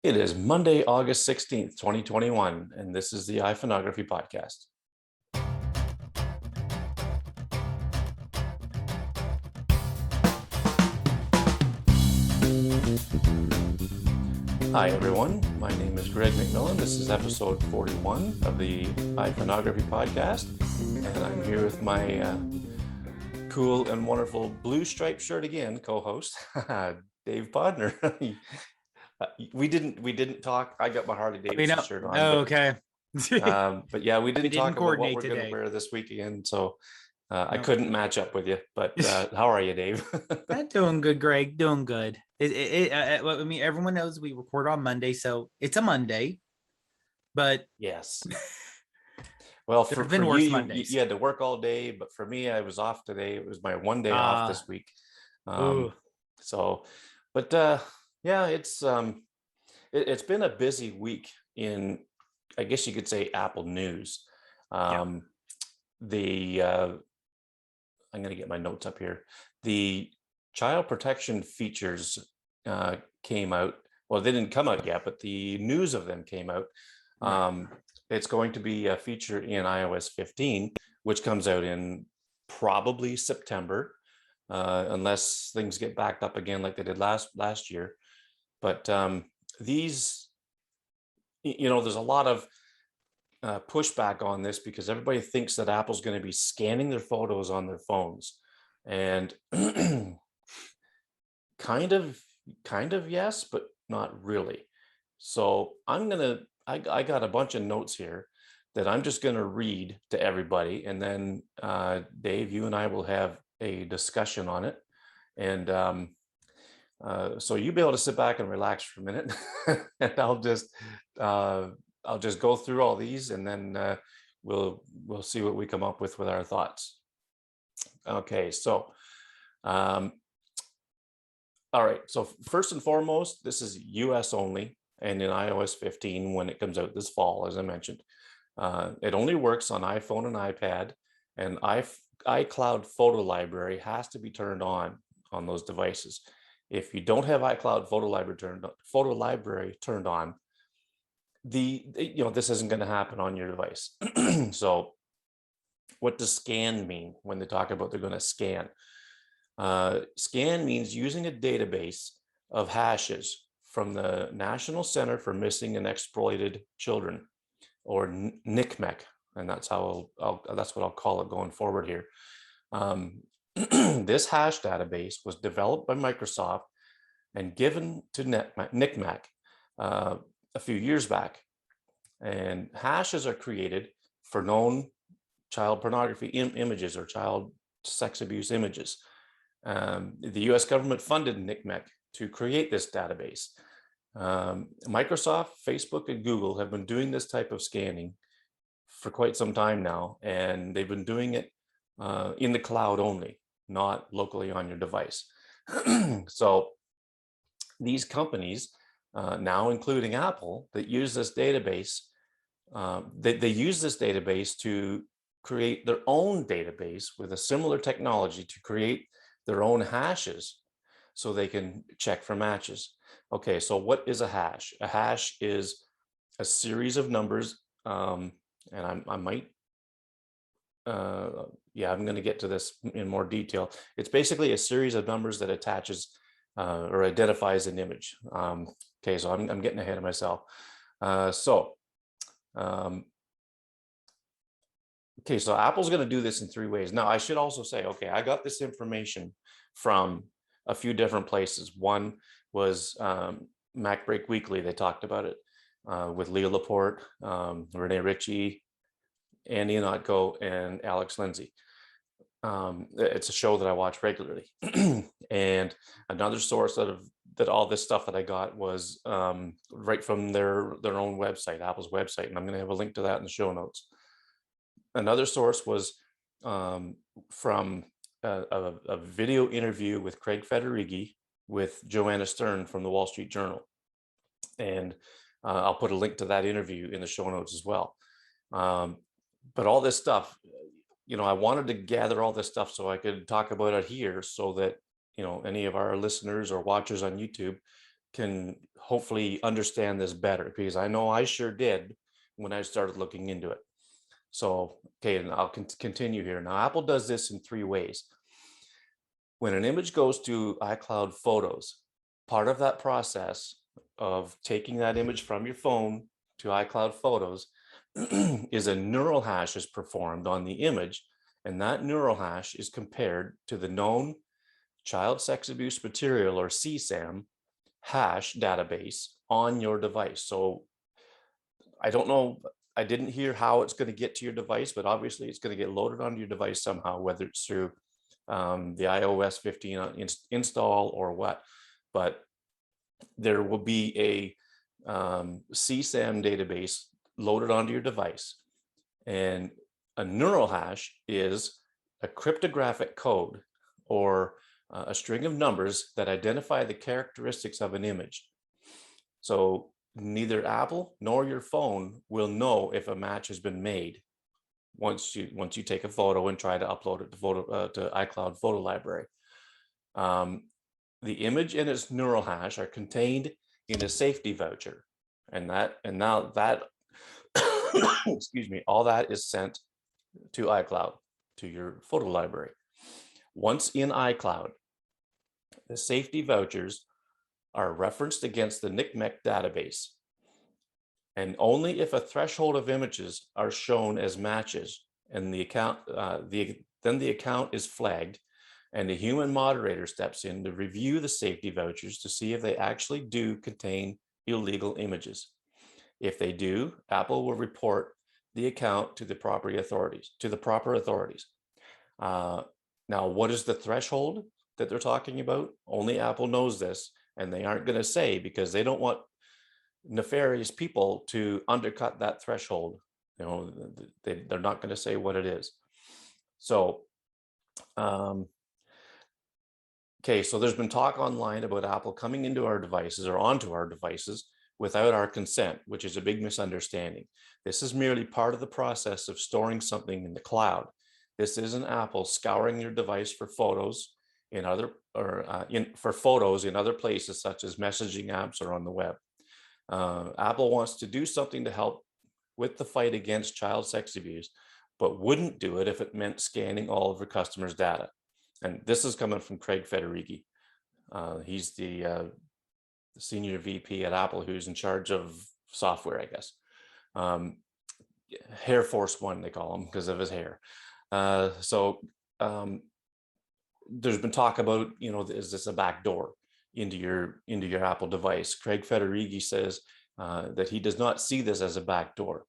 It is Monday, August 16th, 2021, and this is the iPhoneography podcast. Hi, everyone. My name is Greg McMillan. This is episode 41 of the iPhoneography podcast, and I'm here with my cool and wonderful blue striped shirt again, co-host, Dave Podnar. We didn't talk. I got my Harley Davidson shirt on. Oh, okay. But yeah, we didn't talk about what we're going to today. wear this weekend, so I couldn't match up with you. But how are you, Dave? Doing good, Greg. Doing good. I mean, everyone knows we record on Monday, so it's a Monday. But yes. Well, for worse you, Mondays. you had to work all day, but for me, I was off today. It was my one day off this week. So, but yeah, it's been a busy week in, I guess you could say, Apple news. I'm going to get my notes up here. The child protection features came out. Well, they didn't come out yet, but the news of them came out. It's going to be a feature in iOS 15, which comes out in probably September, unless things get backed up again like they did last year. But these, there's a lot of pushback on this because everybody thinks that Apple's going to be scanning their photos on their phones, and kind of yes, but not really. So I got a bunch of notes here that I'm just going to read to everybody, and then Dave, you and I will have a discussion on it, and so you'll be able to sit back and relax for a minute, and I'll just go through all these, and then we'll see what we come up with our thoughts. Okay, so all right. So first and foremost, this is US only, and in iOS 15 when it comes out this fall, as I mentioned, it only works on iPhone and iPad, and iCloud photo library has to be turned on those devices. If you don't have iCloud photo library turned on, this isn't going to happen on your device. So what does scan mean when they talk about they're going to scan? Scan means using a database of hashes from the National Center for Missing and Exploited Children, or NCMEC, and that's how that's what I'll call it going forward here. This hash database was developed by Microsoft and given to NCMEC a few years back, and hashes are created for known child pornography images or child sex abuse images. The US government funded NCMEC to create this database. Microsoft, Facebook, and Google have been doing this type of scanning for quite some time now, and they've been doing it in the cloud only, not locally on your device. So these companies, now including Apple, that use this database, they use this database to create their own database with a similar technology to create their own hashes so they can check for matches. Okay, so what is a hash? A hash is a series of numbers, and I might, I'm going to get to this in more detail. It's basically a series of numbers that attaches or identifies an image. Okay, so I'm getting ahead of myself. Okay, so Apple's going to do this in 3 ways. Now, I should also say, okay, I got this information from a few different places. One was MacBreak Weekly. They talked about it with Leo Laporte, Rene, Ritchie, Andy Ihnatko, and Alex Lindsay. It's a show that I watch regularly. And another source that all this stuff that I got was right from their own website, Apple's website, and I'm going to have a link to that in the show notes. Another source was from a video interview with Craig Federighi with Joanna from the Wall Street Journal, and I'll put a link to that interview in the show notes as well. But all this stuff, I wanted to gather all this stuff so I could talk about it here, so that any of our listeners or watchers on YouTube can hopefully understand this better, because I know I sure did when I started looking into it. So, okay, and I'll continue here. Now, Apple does this in 3 ways. When an image goes to iCloud Photos, part of that process of taking that image from your phone to iCloud Photos is a neural hash is performed on the image, and that neural hash is compared to the known child sex abuse material, or CSAM, hash database on your device. So I don't know, I didn't hear how it's going to get to your device, but obviously it's going to get loaded onto your device somehow, whether it's through the iOS 15 install or what. But there will be a CSAM database loaded onto your device, and a neural hash is a cryptographic code, or a string of numbers that identify the characteristics of an image. So neither Apple nor your phone will know if a match has been made once you take a photo and try to upload it to iCloud Photo Library. The image and its neural hash are contained in a safety voucher, and now that excuse me, all that is sent to iCloud, to your photo library. Once in iCloud, the safety vouchers are referenced against the NCMEC database, and only if a threshold of images are shown as matches and the account then the account is flagged, and a human moderator steps in to review the safety vouchers to see if they actually do contain illegal images. If they do, Apple will report the account to the proper authorities. Now, what is the threshold that they're talking about? Only Apple knows this, and they aren't going to say, because they don't want nefarious people to undercut that threshold. You know, they're not going to say what it is. So, okay, so there's been talk online about Apple coming into our devices, or onto our devices, without our consent, which is a big misunderstanding. This is merely part of the process of storing something in the cloud. This isn't Apple scouring your device for photos in other places, such as messaging apps or on the web. Apple wants to do something to help with the fight against child sex abuse, but wouldn't do it if it meant scanning all of your customers' data. And this is coming from Craig Federighi. He's the senior VP at Apple, who's in charge of software, I guess. Hair Force One, they call him, because of his hair. There's been talk about, is this a backdoor into your Apple device? Craig Federighi says that he does not see this as a backdoor.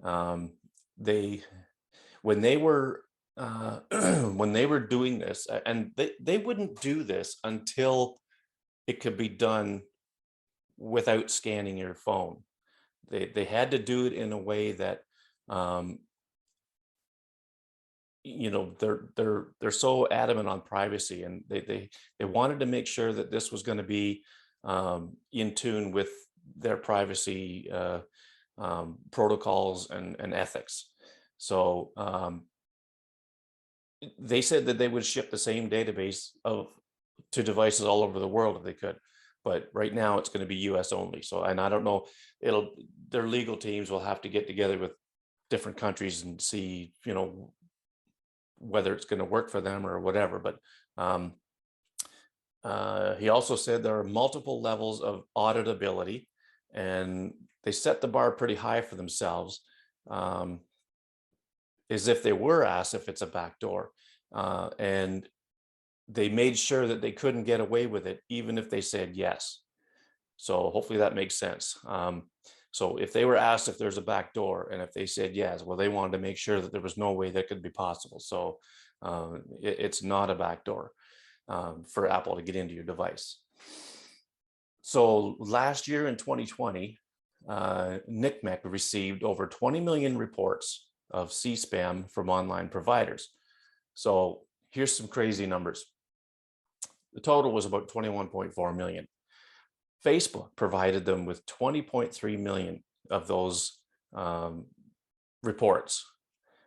When they were doing this, and they wouldn't do this until it could be done without scanning your phone. They had to do it in a way that they're so adamant on privacy, and they wanted to make sure that this was going to be in tune with their privacy protocols and ethics. So they said that they would ship the same database to devices all over the world if they could, but right now it's going to be US only. So, and I don't know, their legal teams will have to get together with different countries and see, whether it's going to work for them or whatever. But he also said there are multiple levels of auditability, and they set the bar pretty high for themselves, as if they were asked if it's a backdoor, and they made sure that they couldn't get away with it even if they said yes. So hopefully that makes sense. So if they were asked if there's a backdoor, and if they said yes, well, they wanted to make sure that there was no way that could be possible. So it's not a backdoor for Apple to get into your device. So last year in 2020, NCMEC received over 20 million reports of C-spam from online providers. So here's some crazy numbers. The total was about 21.4 million. Facebook provided them with 20.3 million of those reports.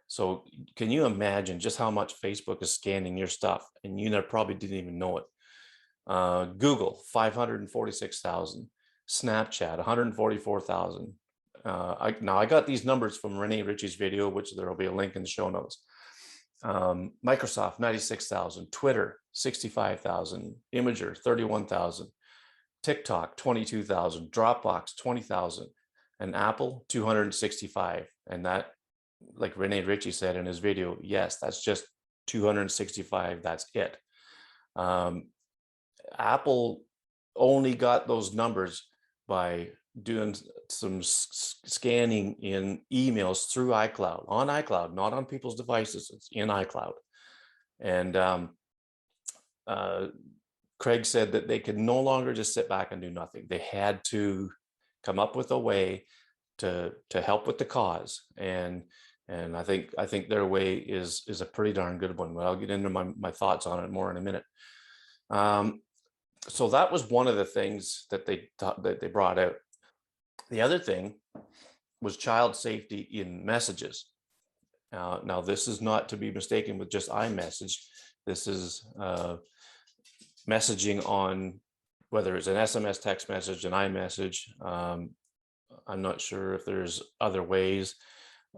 So can you imagine just how much Facebook is scanning your stuff, and you probably didn't even know it? Google 546,000, Snapchat 144,000. Now I got these numbers from Rene Ritchie's video, which there will be a link in the show notes. Microsoft 96,000, Twitter 65,000, Imager 31,000, TikTok 22,000, Dropbox 20,000, and Apple 265. And that, like Rene Ritchie said in his video, yes, that's just 265. That's it. Apple only got those numbers by doing some scanning in emails through iCloud, on iCloud, not on people's devices. It's in iCloud. And Craig said that they could no longer just sit back and do nothing. They had to come up with a way to help with the cause. And I think their way is a pretty darn good one. But I'll get into my thoughts on it more in a minute. So that was one of the things that they brought out. The other thing was child safety in messages. Now this is not to be mistaken with just iMessage. This is messaging on whether it's an SMS text message, an iMessage. I'm not sure if there's other ways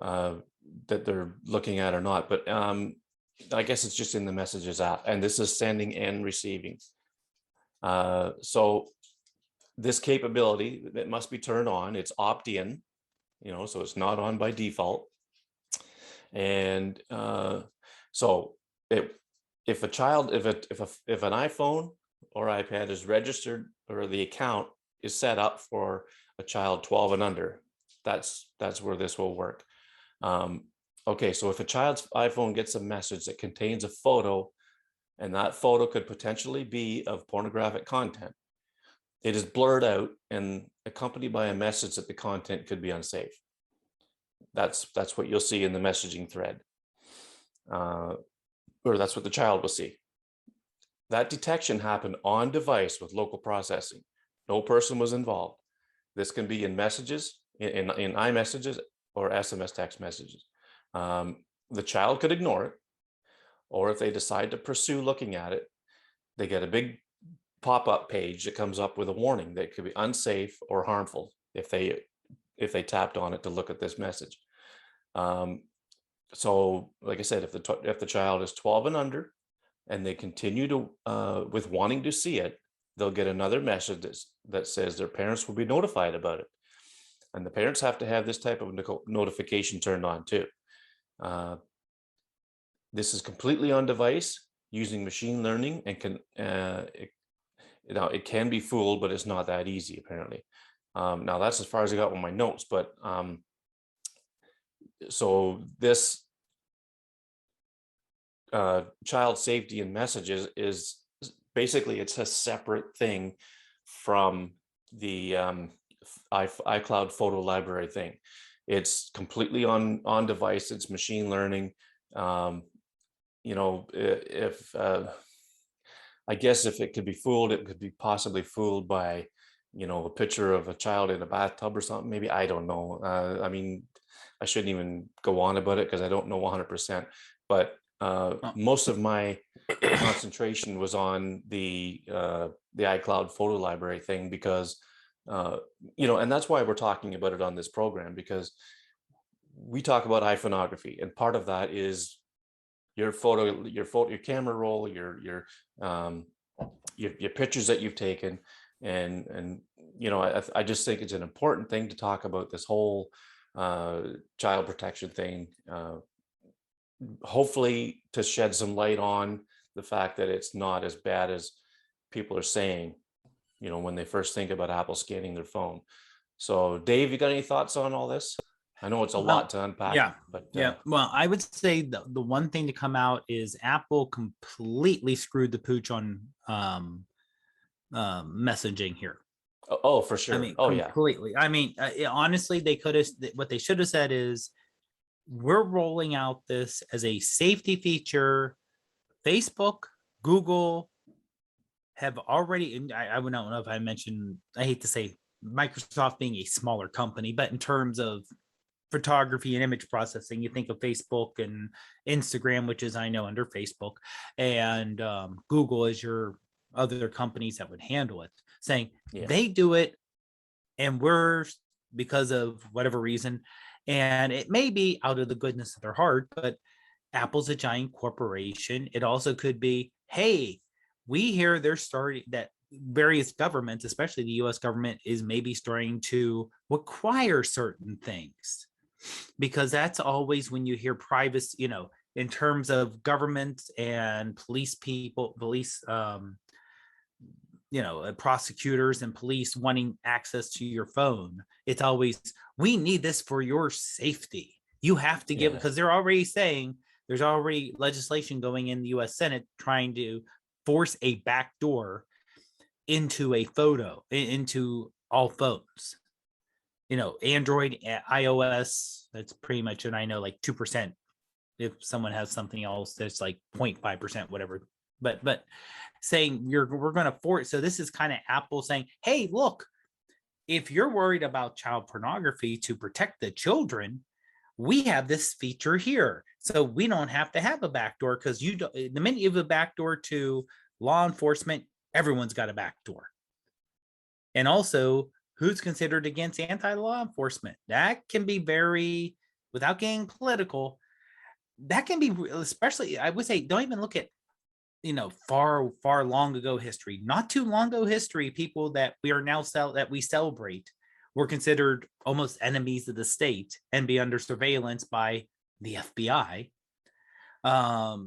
that they're looking at or not, but I guess it's just in the messages app, and this is sending and receiving. So this capability, it must be turned on. It's opt-in, so it's not on by default. And so if an iPhone or iPad is registered, or the account is set up for a child 12 and under, that's where this will work. Okay, so if a child's iPhone gets a message that contains a photo, and that photo could potentially be of pornographic content, it is blurred out and accompanied by a message that the content could be unsafe. That's what you'll see in the messaging thread, or that's what the child will see. That detection happened on device with local processing. No person was involved. This can be in messages, in iMessages or SMS text messages. The child could ignore it, or if they decide to pursue looking at it, they get a big pop-up page that comes up with a warning that could be unsafe or harmful if they tapped on it to look at this message. So like I said, if the child is 12 and under and they continue to with wanting to see it, they'll get another message that says their parents will be notified about it. And the parents have to have this type of notification turned on too. This is completely on device using machine learning, and it can be fooled, but it's not that easy apparently. Now that's as far as I got with my notes, but so this child safety in messages is basically, it's a separate thing from the iCloud photo library thing. It's completely on device. It's machine learning. I guess if it could be fooled, it could be possibly fooled by, a picture of a child in a bathtub or something. Maybe, I don't know. I mean, I shouldn't even go on about it because I don't know 100%. But most of my concentration was on the iCloud photo library thing because, and that's why we're talking about it on this program, because we talk about iPhoneography, and part of that is your camera roll, your pictures that you've taken, and I just think it's an important thing to talk about, this whole child protection thing, hopefully to shed some light on the fact that it's not as bad as people are saying, when they first think about Apple scanning their phone. So Dave, you got any thoughts on all this? I know it's a lot to unpack. Yeah, but well, I would say the one thing to come out is Apple completely screwed the pooch on messaging here. Oh, for sure. I mean, yeah. Completely. I mean, honestly, they could have. What they should have said is, we're rolling out this as a safety feature. Facebook, Google have already, and I would not know if I mentioned, I hate to say Microsoft being a smaller company, but in terms of photography and image processing, you think of Facebook and Instagram, which is, I know, under Facebook, and Google is your other companies that would handle it, saying Yeah. they do it and we're, because of whatever reason, and it may be out of the goodness of their heart, but Apple's a giant corporation. It also could be, hey, we hear they're starting, that various governments, especially the US government, is maybe starting to require certain things, because that's always when you hear privacy, in terms of government and police people, prosecutors and police wanting access to your phone. It's always, we need this for your safety. You have to give, because they're already saying there's already legislation going in the US Senate trying to force a backdoor into a photo, into all phones. Android, iOS, that's pretty much, and I know like 2%. If someone has something else that's like 0.5%, whatever. But saying we're going to force. So this is kind of Apple saying, hey, look, if you're worried about child pornography to protect the children, we have this feature here. So we don't have to have a backdoor, because the minute you have a backdoor to law enforcement, everyone's got a backdoor. And also, who's considered against anti-law enforcement? That can be very, without getting political, that can be, especially, I would say, don't even look at, far long ago history. Not too long ago history, people that we are now that we celebrate were considered almost enemies of the state and be under surveillance by the FBI.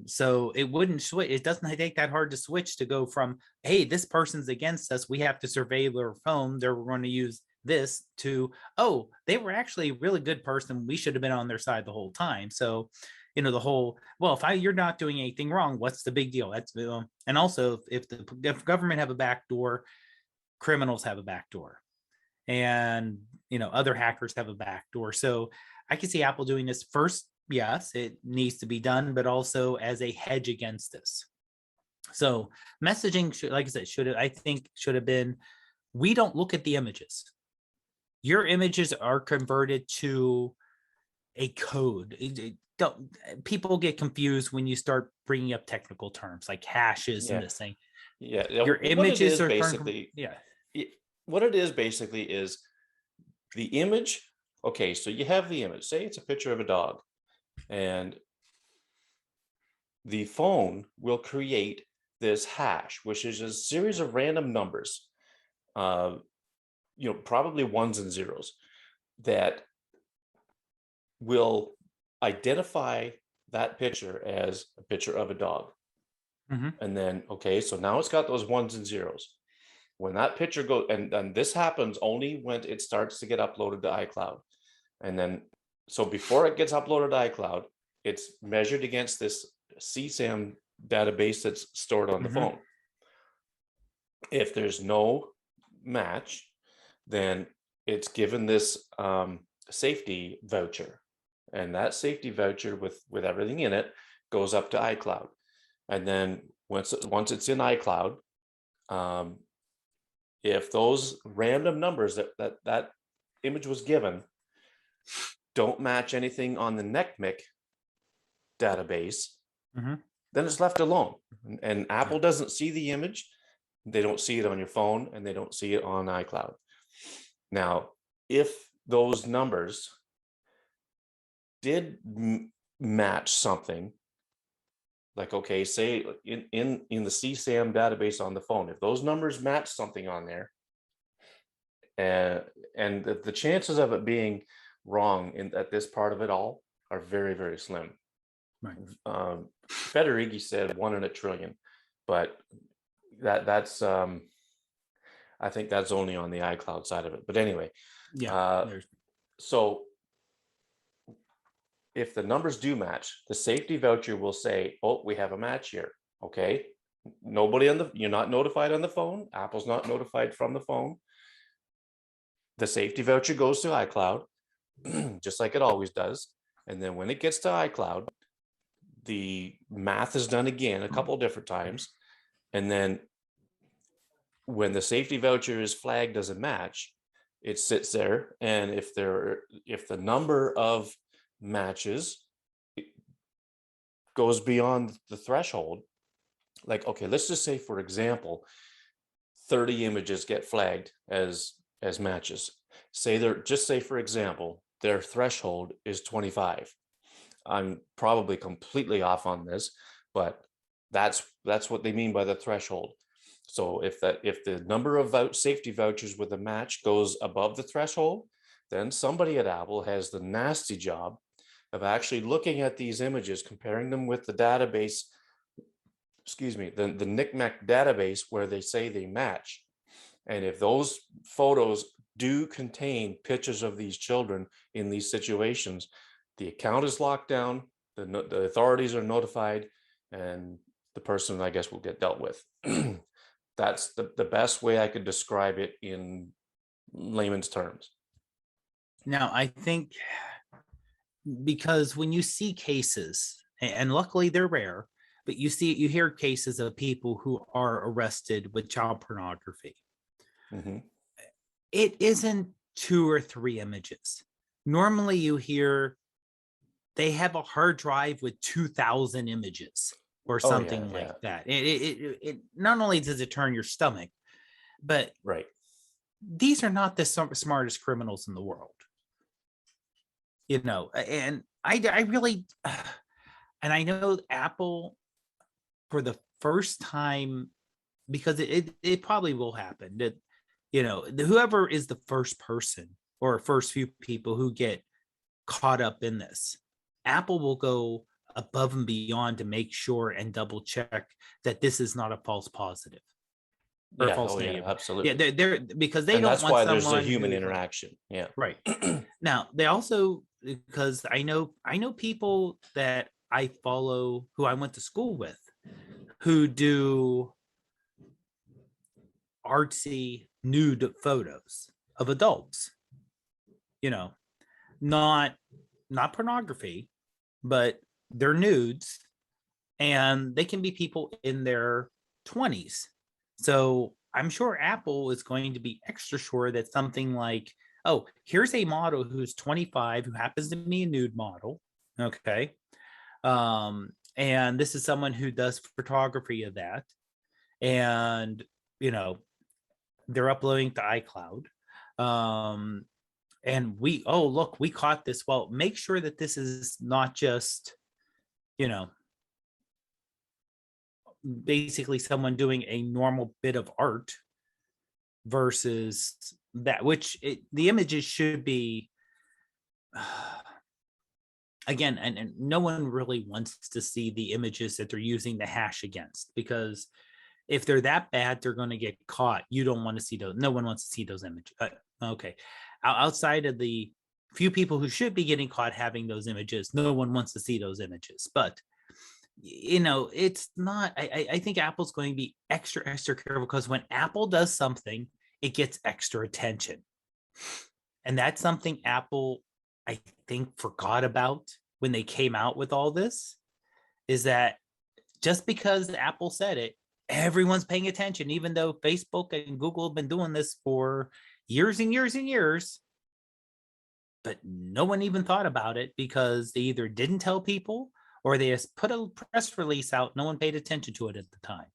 So it wouldn't switch. It doesn't take that hard to switch, to go from, hey, this person's against us, we have to surveil their phone, they're going to use this, to, oh, they were actually a really good person, we should have been on their side the whole time. So the whole, well, if you're not doing anything wrong, what's the big deal? That's, and also, if government have a backdoor, criminals have a backdoor, and other hackers have a backdoor. So I can see Apple doing this first. Yes, it needs to be done, but also as a hedge against this. So messaging should, like I said, should have been, we don't look at the images. Your images are converted to a code. People get confused when you start bringing up technical terms like hashes and this thing. Yeah. Your images are basically, what it is basically is the image. Okay, so you have the image, say it's a picture of a dog, and the phone will create this hash, which is a series of random numbers, probably ones and zeros, that will identify that picture as a picture of a dog. Mm-hmm. And then, okay, so now it's got those ones and zeros. When that picture goes, and this happens only when it starts to get uploaded to iCloud. And then, so before it gets uploaded to iCloud, it's measured against this CSAM database that's stored on the phone. If there's no match, then it's given this safety voucher, and that safety voucher with everything in it goes up to iCloud. And then once it's in iCloud, if those random numbers that image was given don't match anything on the NCMEC database, then it's left alone. And Apple doesn't see the image, they don't see it on your phone, and they don't see it on iCloud. Now, if those numbers did match something, like, okay, say in the CSAM database on the phone, if those numbers match something on there, and the chances of it being wrong at this part of it all are very, very slim. Right. Federighi said 1 in a trillion, but that's I think that's only on the iCloud side of it. But anyway, so if the numbers do match, the safety voucher will say, oh, we have a match here. Okay, you're not notified on the phone. Apple's not notified from the phone. The safety voucher goes to iCloud, just like it always does. And then when it gets to iCloud, the math is done again a couple of different times. And then when the safety voucher is flagged as a match, it sits there. And if the number of matches goes beyond the threshold, like, okay, let's just say, for example, 30 images get flagged as matches. Say, for example, their threshold is 25. I'm probably completely off on this, but that's what they mean by the threshold. So if the number of safety vouchers with a match goes above the threshold, then somebody at Apple has the nasty job of actually looking at these images, comparing them with the database, excuse me, the NCMEC database where they say they match. And if those photos do contain pictures of these children in these situations, the account is locked down, the authorities are notified, and the person, I guess, will get dealt with. That's the best way I could describe it in layman's terms. Now, I think because when you see cases, and luckily they're rare, but you hear cases of people who are arrested with child pornography. Mhm. It isn't 2 or 3 images. Normally you hear they have a hard drive with 2,000 images or Oh, something yeah, like that. It not only does it turn your stomach, but right. these are not the smartest criminals in the world. And I really, and I know Apple, for the first time, because it probably will happen, that whoever is the first person or first few people who get caught up in this, Apple will go above and beyond to make sure and double check that this is not a false positive or Yeah. false Oh, yeah, negative. Yeah, absolutely. they're because they And don't that's want why there's a someone human who's interaction. Yeah. right. Now, they also, because I know people that I follow who I went to school with who do artsy nude photos of adults. You know, not pornography, but they're nudes, and they can be people in their 20s. So I'm sure Apple is going to be extra sure that something like, oh, here's a model who's 25 who happens to be a nude model. Okay. And this is someone who does photography of that. And, they're uploading to iCloud. And oh, look, we caught this. Well, make sure that this is not just, basically someone doing a normal bit of art versus that, which the images should be, again, and no one really wants to see the images that they're using the hash against, because if they're that bad, they're going to get caught. You don't want to see those. No one wants to see those images. Okay. Outside of the few people who should be getting caught having those images, no one wants to see those images. But it's not, I think Apple's going to be extra careful, because when Apple does something, it gets extra attention. And that's something Apple, I think, forgot about when they came out with all this, is that just because Apple said it, everyone's paying attention, even though Facebook and Google have been doing this for years and years and years. But no one even thought about it, because they either didn't tell people or they just put a press release out. No one paid attention to it at the time.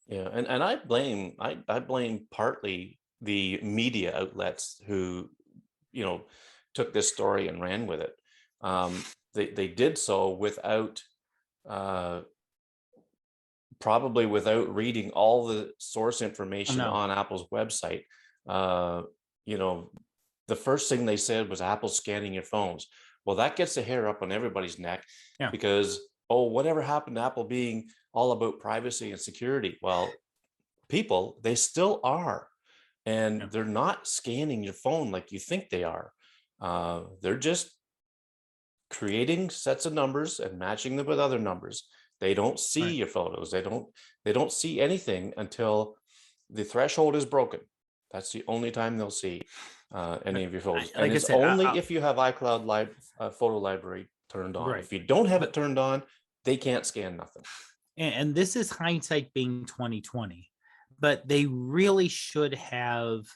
Yeah, and I blame partly the media outlets who, took this story and ran with it. They did so without probably without reading all the source information on Apple's website. The first thing they said was Apple's scanning your phones. Well, that gets a hair up on everybody's neck, because, oh, whatever happened to Apple being all about privacy and security? Well, people, they still are. And they're not scanning your phone like you think they are. They're just creating sets of numbers and matching them with other numbers. They don't see your photos. They don't see anything until the threshold is broken. That's the only time they'll see any of your photos. And it's only if you have iCloud photo library turned on. If you don't have it turned on, they can't scan nothing. And this is hindsight being 2020, but they really should have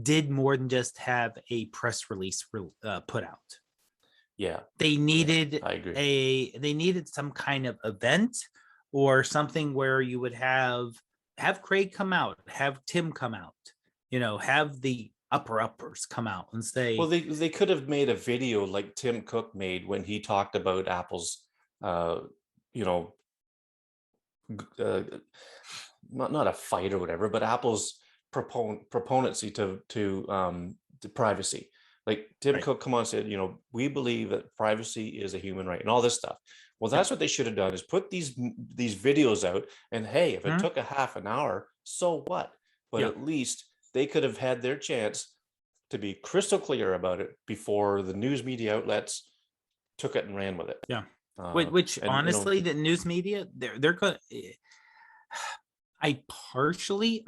did more than just have a press release put out. Yeah. They needed I agree. they needed some kind of event or something where you would have Craig come out, have Tim come out, have the uppers come out and Well, say, they could have made a video like Tim Cook made when he talked about Apple's, uh, you know, uh, not a fight or whatever, but Apple's proponency to privacy. Like Tim right. Cook come on and said, we believe that privacy is a human right and all this stuff. Well, Yeah. that's what they should have done, is put these videos out, and hey, if it Mhm. took a half an hour, so what? But Yeah. at least they could have had their chance to be crystal clear about it before the news media outlets took it and ran with it. Yeah. Which And honestly, the news media, they're going. I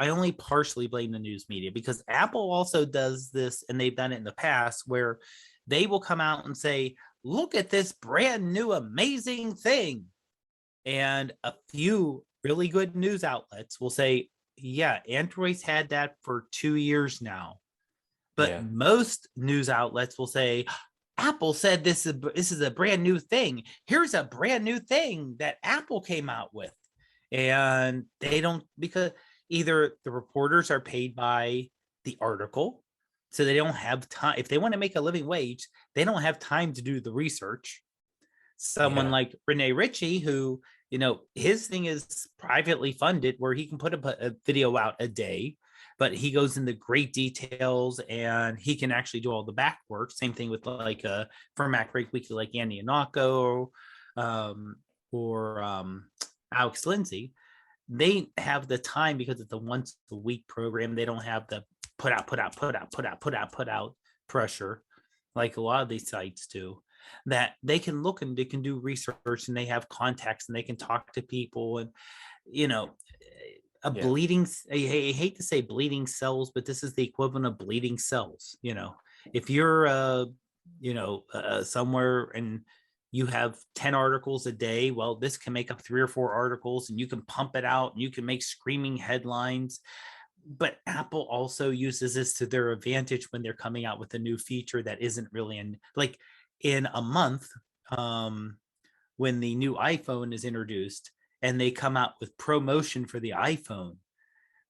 only partially blame the news media, because Apple also does this, and they've done it in the past, where they will come out and say, "Look at this brand new amazing thing," and a few really good news outlets will say, "Yeah, Android's had that for 2 years now," but yeah, most news outlets will say, Apple said this is a brand new thing. Here's a brand new thing that Apple came out with. And they don't, because either the reporters are paid by the article, so they don't have time. If they want to make a living wage, they don't have time to do the research. Someone yeah, like Rene Ritchie, who, his thing is privately funded, where he can put a video out a day, but he goes into great details and he can actually do all the back work. Same thing with like for MacBreak Weekly, like Andy Anako, or Alex Lindsay. They have the time because it's a once a week program. They don't have the put out pressure like a lot of these sites do, that they can look and they can do research and they have contacts and they can talk to people. And you know a yeah, bleeding, I hate to say bleeding cells, but this is the equivalent of bleeding cells. If you're somewhere and you have 10 articles a day, well, this can make up 3 or 4 articles and you can pump it out and you can make screaming headlines. But Apple also uses this to their advantage when they're coming out with a new feature that isn't really in a month. When the new iPhone is introduced and they come out with promotion for the iPhone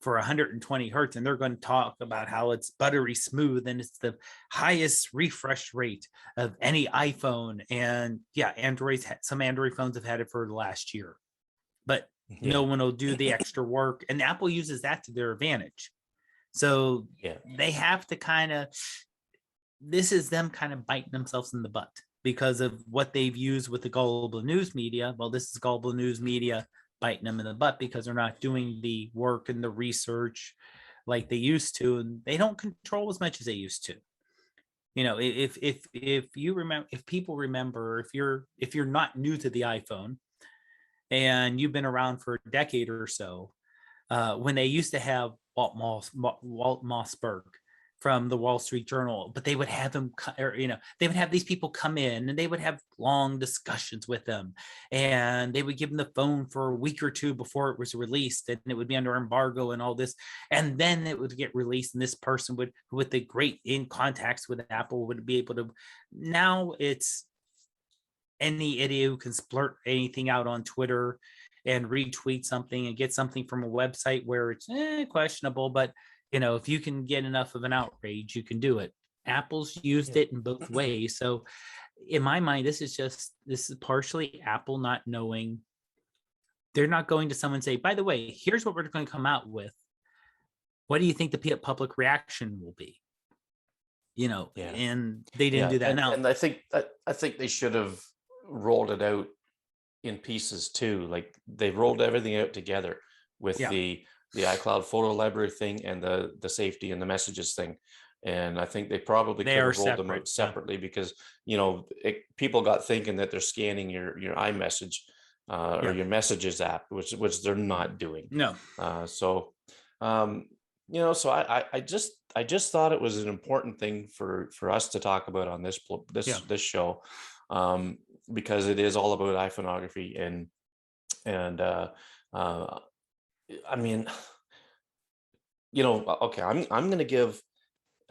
for 120 hertz, and they're going to talk about how it's buttery smooth and it's the highest refresh rate of any iPhone. And yeah, some Android phones have had it for the last year, but no yeah, one will do the extra work, and Apple uses that to their advantage. So yeah, they have to this is them kind of biting themselves in the butt because of what they've used with the global news media. Well, this is global news media biting them in the butt because they're not doing the work and the research like they used to, and they don't control as much as they used to. If you remember, if people remember, if you're not new to the iPhone and you've been around for a decade or so, when they used to have Walt Mossberg from the Wall Street Journal, but they would have him, they would have these people come in and they would have long discussions with them, and they would give them the phone for a week or two before it was released, and it would be under embargo and all this, and then it would get released, and this person would, with the great in contacts with Apple, would be able to. Now it's any idiot who can splurt anything out on Twitter and retweet something and get something from a website where it's questionable, but if you can get enough of an outrage, you can do it. Apple's used yeah, it in both ways. So in my mind, this is partially Apple not knowing. They're not going to someone and say, by the way, here's what we're going to come out with. What do you think the public reaction will be? yeah, And they didn't yeah. do that. Now, And I think they should have rolled it out in pieces too. Like they rolled everything out together with yeah, the iCloud photo library thing and the safety and the messages thing. And I think they probably they could are have rolled them separate. out Yeah, separately because people got thinking that they're scanning your iMessage or yeah, your messages app, which they're not doing. no, So um, so I just thought it was an important thing for us to talk about on this yeah, this show, um, because it is all about iPhoneography and uh, I mean, okay, I'm going to give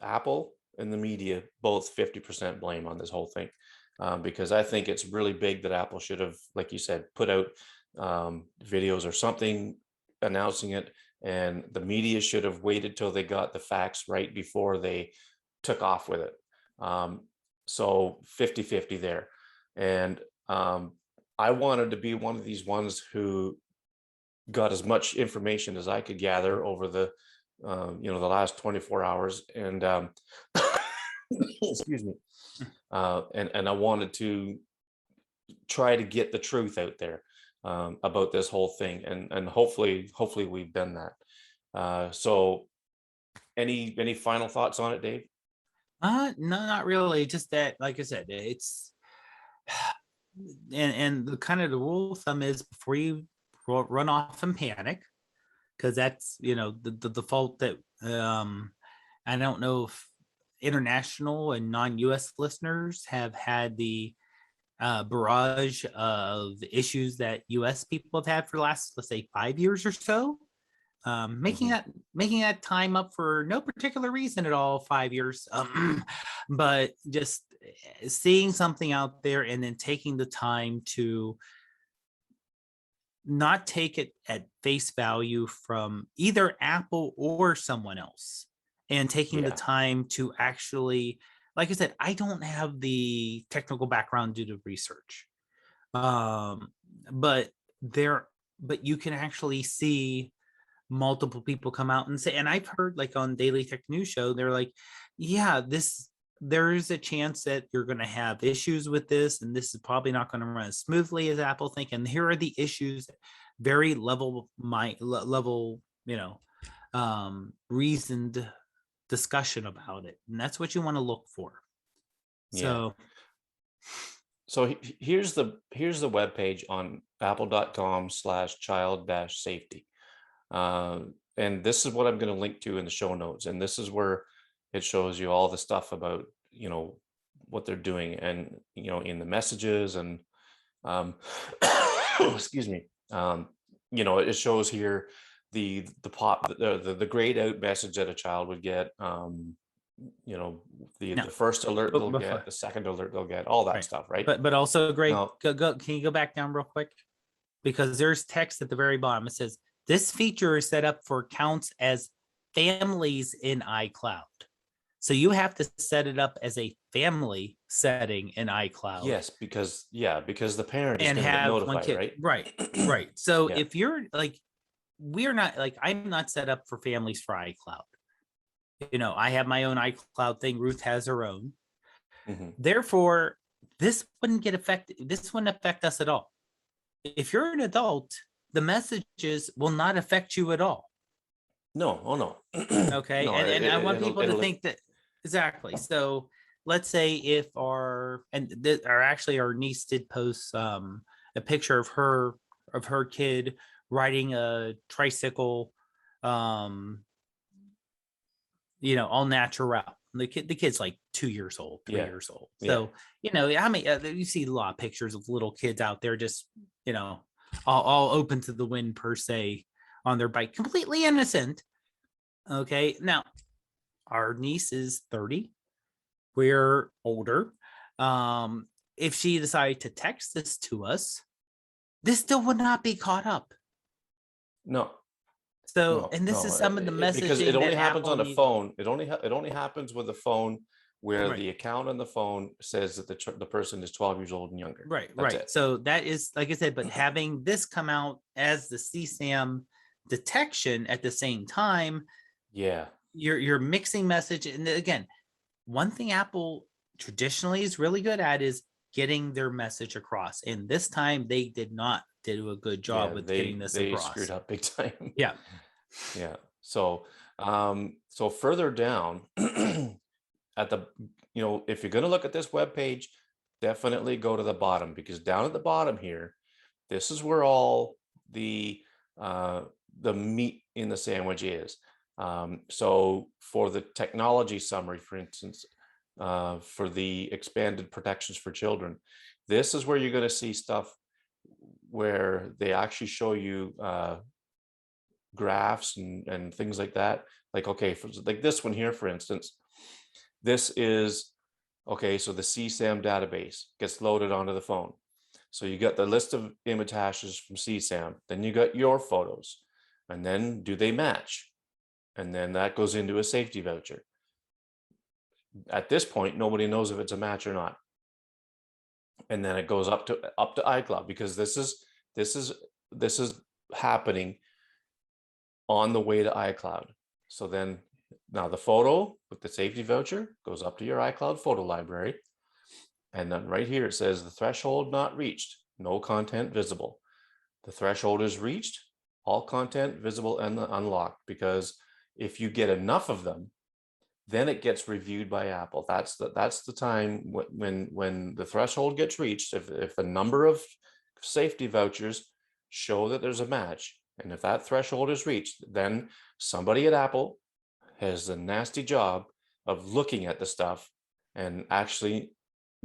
Apple and the media both 50% blame on this whole thing. because I think it's really big that Apple should have, like you said, put out videos or something announcing it, and the media should have waited till they got the facts right before they took off with it. So 50-50 there. And I wanted to be one of these ones who got as much information as I could gather over the the last 24 hours, and excuse me, and I wanted to try to get the truth out there about this whole thing, and hopefully we've done that. So any final thoughts on it, Dave? No, not really. Just that, like I said, it's and the kind of the rule of thumb is before you run off and panic, because that's the default that I don't know if international and non-US listeners have had the barrage of issues that US people have had for the last, let's say, 5 years or so. Making that time up for no particular reason at all, 5 years, but just seeing something out there and then taking the time to not take it at face value from either Apple or someone else, and taking the time to actually, like I said, I don't have the technical background to do the research, but you can actually see multiple people come out and say, and I've heard like on Daily Tech News Show, they're like, yeah, there is a chance that you're going to have issues with this, and this is probably not going to run as smoothly as Apple think. And here are the issues, very level, reasoned discussion about it. And that's what you want to look for. So here's the webpage on apple.com/child-safety. And this is what I'm going to link to in the show notes. And this is where it shows you all the stuff about, what they're doing, and, in the messages, and, excuse me, it shows here the grayed out message that a child would get, the first alert they'll get, the second alert they'll get, all that stuff, right? But also, great. Can you go back down real quick? Because there's text at the very bottom. It says, this feature is set up for accounts as families in iCloud. So you have to set it up as a family setting in iCloud. Yes, because the parent is going to get notified, right? Right. So if you're like, I'm not set up for families for iCloud. I have my own iCloud thing. Ruth has her own. Therefore, this wouldn't affect us at all. If you're an adult, the messages will not affect you at all. No. Oh no. Okay. No, and I want people to think that exactly. So let's say if our niece did post a picture of her kid riding a tricycle, all natural. The kid's like 2 years old, 3 years old. So, you see a lot of pictures of little kids out there just, all open to the wind per se on their bike, completely innocent. Okay. Now, our niece is 30. We're older. If she decided to text this to us, this still would not be caught up. No. So, and this is some of the messaging because it only happens Apple on a phone. It only happens with a phone where the account on the phone says that the person is 12 years old and younger. That's it. So that is, like I said, but having this come out as the CSAM detection at the same time, you're mixing message. And again, one thing Apple traditionally is really good at is getting their message across. And this time they did not do a good job with getting this across. They screwed up big time. Yeah. So further down at the, if you're going to look at this webpage, definitely go to the bottom, because down at the bottom here, this is where all the meat in the sandwich is. So for the technology summary, for instance, for the expanded protections for children, this is where you're going to see stuff where they actually show you graphs and things like that. Like, okay, like this one here, for instance, this is Okay, so the CSAM database gets loaded onto the phone. So you got the list of image hashes from CSAM, then you got your photos, and then do they match? And then that goes into a safety voucher. At this point, nobody knows if it's a match or not. And then it goes up to iCloud, because this is happening on the way to iCloud. So then now the photo with the safety voucher goes up to your iCloud photo library. And then right here, it says the threshold not reached, no content visible. The threshold is reached, all content visible and unlocked, because if you get enough of them, then it gets reviewed by Apple. That's the time when the threshold gets reached. If the number of safety vouchers show that there's a match, and if that threshold is reached, then somebody at Apple has a nasty job of looking at the stuff and actually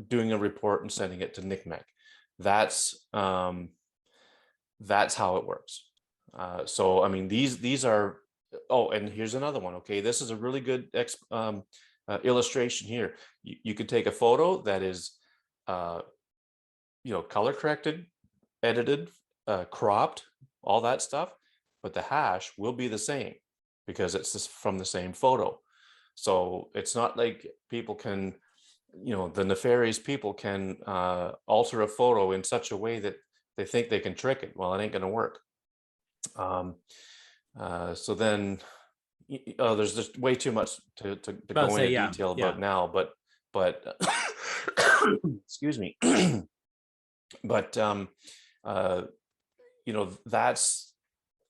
doing a report and sending it to NCMEC. That's how it works. So I mean, these are. Oh, and here's another one. Okay, this is a really good illustration here. You could take a photo that is, color corrected, edited, cropped, all that stuff, but the hash will be the same because it's just from the same photo. So it's not like people can, the nefarious people can alter a photo in such a way that they think they can trick it. Well, it ain't going to work. So then there's just way too much to go into detail about now, but excuse me. But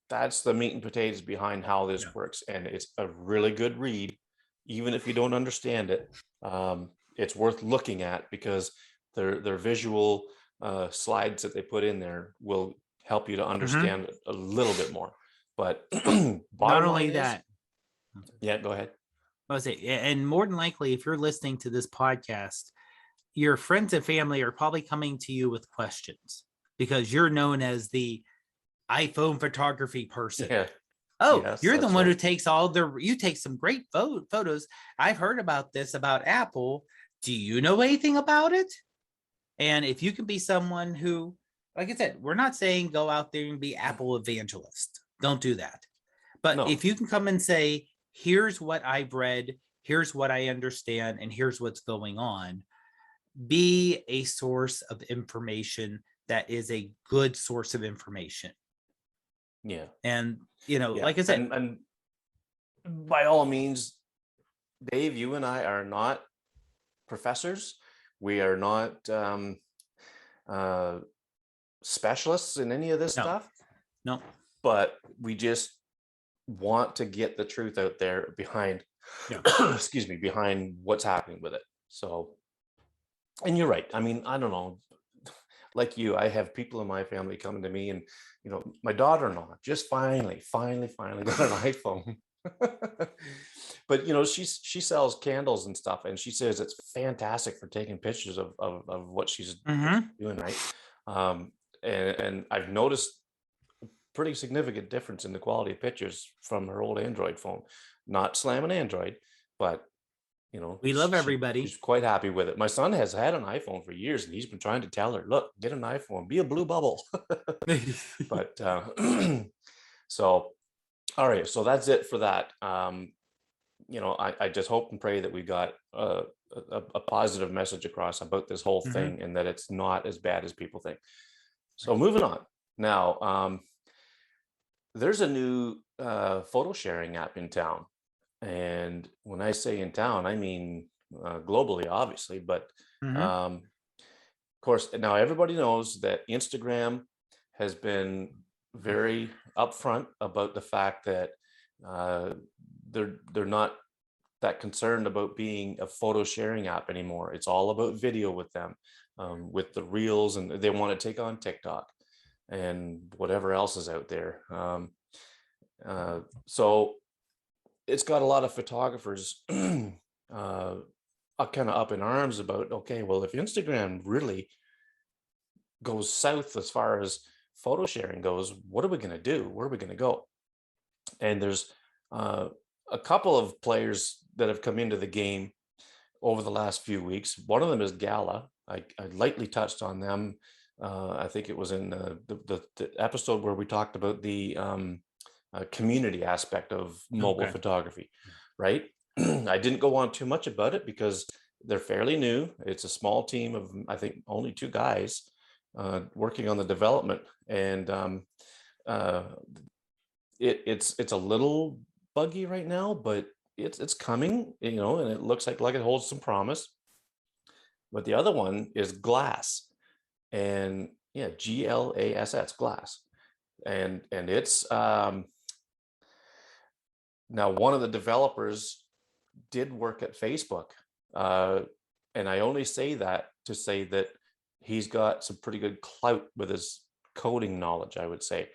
that's the meat and potatoes behind how this works, and it's a really good read, even if you don't understand it. It's worth looking at, because their visual slides that they put in there will help you to understand it a little bit more. But not only that, go ahead. I was saying, and more than likely, if you're listening to this podcast, your friends and family are probably coming to you with questions, because you're known as the iPhone photography person. Yeah. Oh, yes, you're the one who takes you take some great photos. I've heard about this about Apple. Do you know anything about it? And if you can be someone who, like I said, we're not saying go out there and be Apple evangelist. Don't do that. But if you can come and say, here's what I've read, here's what I understand, and here's what's going on, be a source of information that is a good source of information. Yeah. And, like I said, and by all means, Dave, you and I are not professors. We are not specialists in any of this stuff. No. But we just want to get the truth out there behind, excuse me, behind what's happening with it. So, and you're right. I mean, I don't know, like you, I have people in my family coming to me, and my daughter-in-law just finally got an iPhone. But she sells candles and stuff, and she says it's fantastic for taking pictures of what she's doing, right? And I've noticed a pretty significant difference in the quality of pictures from her old Android phone. Not slamming Android, but we love everybody. She's quite happy with it. My son has had an iPhone for years, and he's been trying to tell her, look, get an iPhone, be a blue bubble. But so, all right, so that's it for that. I just hope and pray that we got a positive message across about this whole thing, and that it's not as bad as people think. So moving on now, there's a new photo sharing app in town. And when I say in town, I mean globally, obviously, but of course, now everybody knows that Instagram has been very upfront about the fact that they're not that concerned about being a photo sharing app anymore. It's all about video with them, with the reels, and they want to take on TikTok and whatever else is out there. So it's got a lot of photographers kind of up in arms about, okay, well, if Instagram really goes south as far as photo sharing goes, what are we going to do? Where are we going to go? And there's a couple of players that have come into the game over the last few weeks. One of them is Gala. I lightly touched on them. I think it was in the episode where we talked about the community aspect of mobile Okay. photography, right? I didn't go on too much about it because they're fairly new. It's a small team of, I think, only 2 guys working on the development, and it's a little buggy right now, but it's coming, you know, and it looks like it holds some promise. But the other one is Glass, and yeah, GLASS, Glass, and it's now one of the developers did work at Facebook, and I only say that to say that he's got some pretty good clout with his coding knowledge, I would say.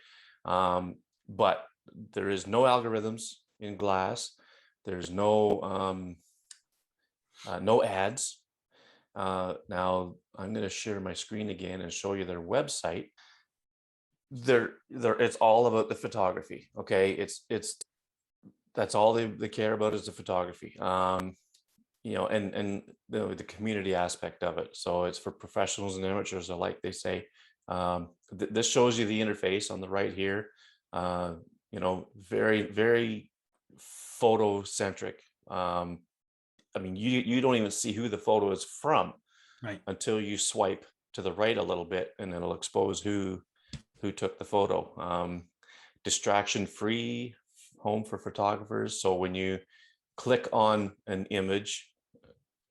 But there is no algorithms in Glass. There's no no ads. Now I'm going to share my screen again and show you their website. It's all about the photography. Okay, that's all they care about is the photography. You know, and the community aspect of it. So it's for professionals and amateurs alike, they say. This shows you the interface on the right here. You know, very, very photo centric. I mean, you don't even see who the photo is from, Right. until you swipe to the right a little bit, and it'll expose who took the photo. Distraction free, home for photographers. So when you click on an image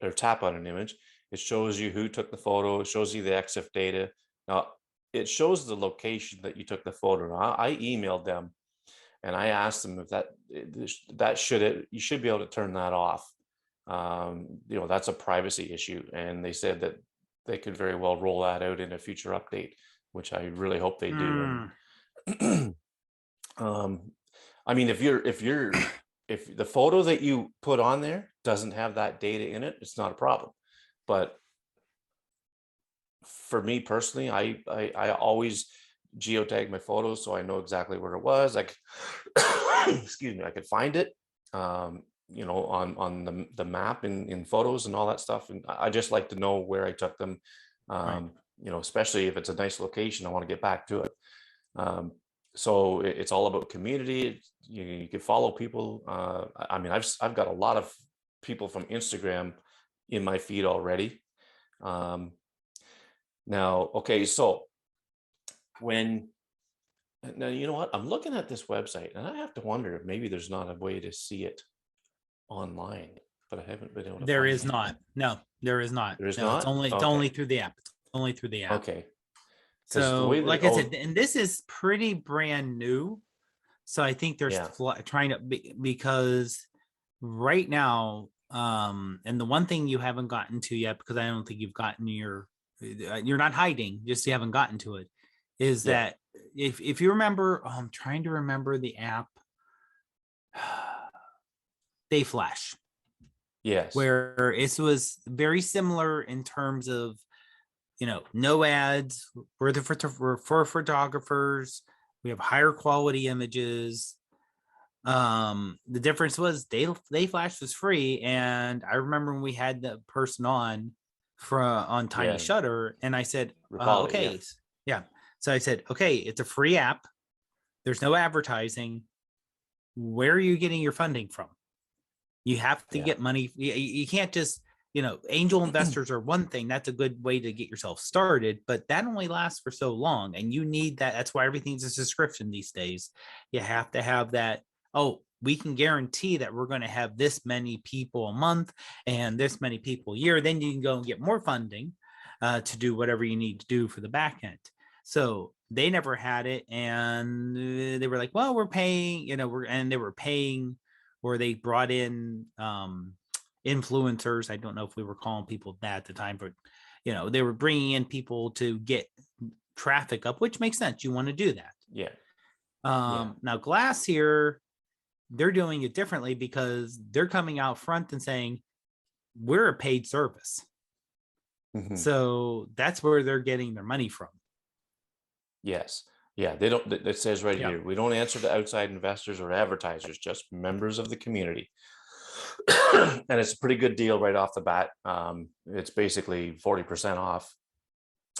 or tap on an image, it shows you who took the photo. It shows you the EXIF data. Now it shows the location that you took the photo. Now, I emailed them and I asked them if you should be able to turn that off. You know, that's a privacy issue, and they said that they could very well roll that out in a future update, which I really hope they do. And I mean, if the photo that you put on there doesn't have that data in it, it's not a problem. But for me personally, I always geotag my photos so I know exactly where it was. Like, excuse me, I could find it, you know, on the map in photos and all that stuff. And I just like to know where I took them. Right. You know, especially if it's a nice location, I want to get back to it. So it's all about community. You can follow people. I mean, I've got a lot of people from Instagram in my feed already. Now, okay, so now, you know what? I'm looking at this website and I have to wonder if maybe there's not a way to see it online, but I haven't been able to There find is it. not. No, there is not. There is No, it's not? only Okay. through the app. It's only through the app. Okay. Because the So, way like that, I said, and this is pretty brand new. So I think there's yeah, trying to because right now, and the one thing you haven't gotten to yet, because I don't think you've gotten you're not hiding, just you haven't gotten to it, is yeah, that if you remember, I'm trying to remember the app, Day Flash, yes, where it was very similar in terms of, you know, no ads. We're for photographers. We have higher quality images. The difference was Day Flash was free, and I remember when we had the person on on Tiny yeah, Shutter, and I said, recall it, yeah, okay, yeah. So I said, okay, it's a free app. There's no advertising. Where are you getting your funding from? You have to yeah, get money. You can't just, you know, angel investors are one thing. That's a good way to get yourself started, but that only lasts for so long. And you need that. That's why everything's a subscription these days. You have to have that. Oh, we can guarantee that we're going to have this many people a month and this many people a year. Then you can go and get more funding to do whatever you need to do for the back end. So they never had it. And they were like, well, we're paying, you know, and they were paying, where they brought in influencers. I don't know if we were calling people that at the time, but, you know, they were bringing in people to get traffic up, which makes sense. You want to do that. yeah, Now Glass here, they're doing it differently because they're coming out front and saying, we're a paid service. yeah. So that's where they're getting their money from. Yes. Yeah, they don't, it says right Yeah. here, we don't answer to outside investors or advertisers, just members of the community. And it's a pretty good deal right off the bat. It's basically 40% off.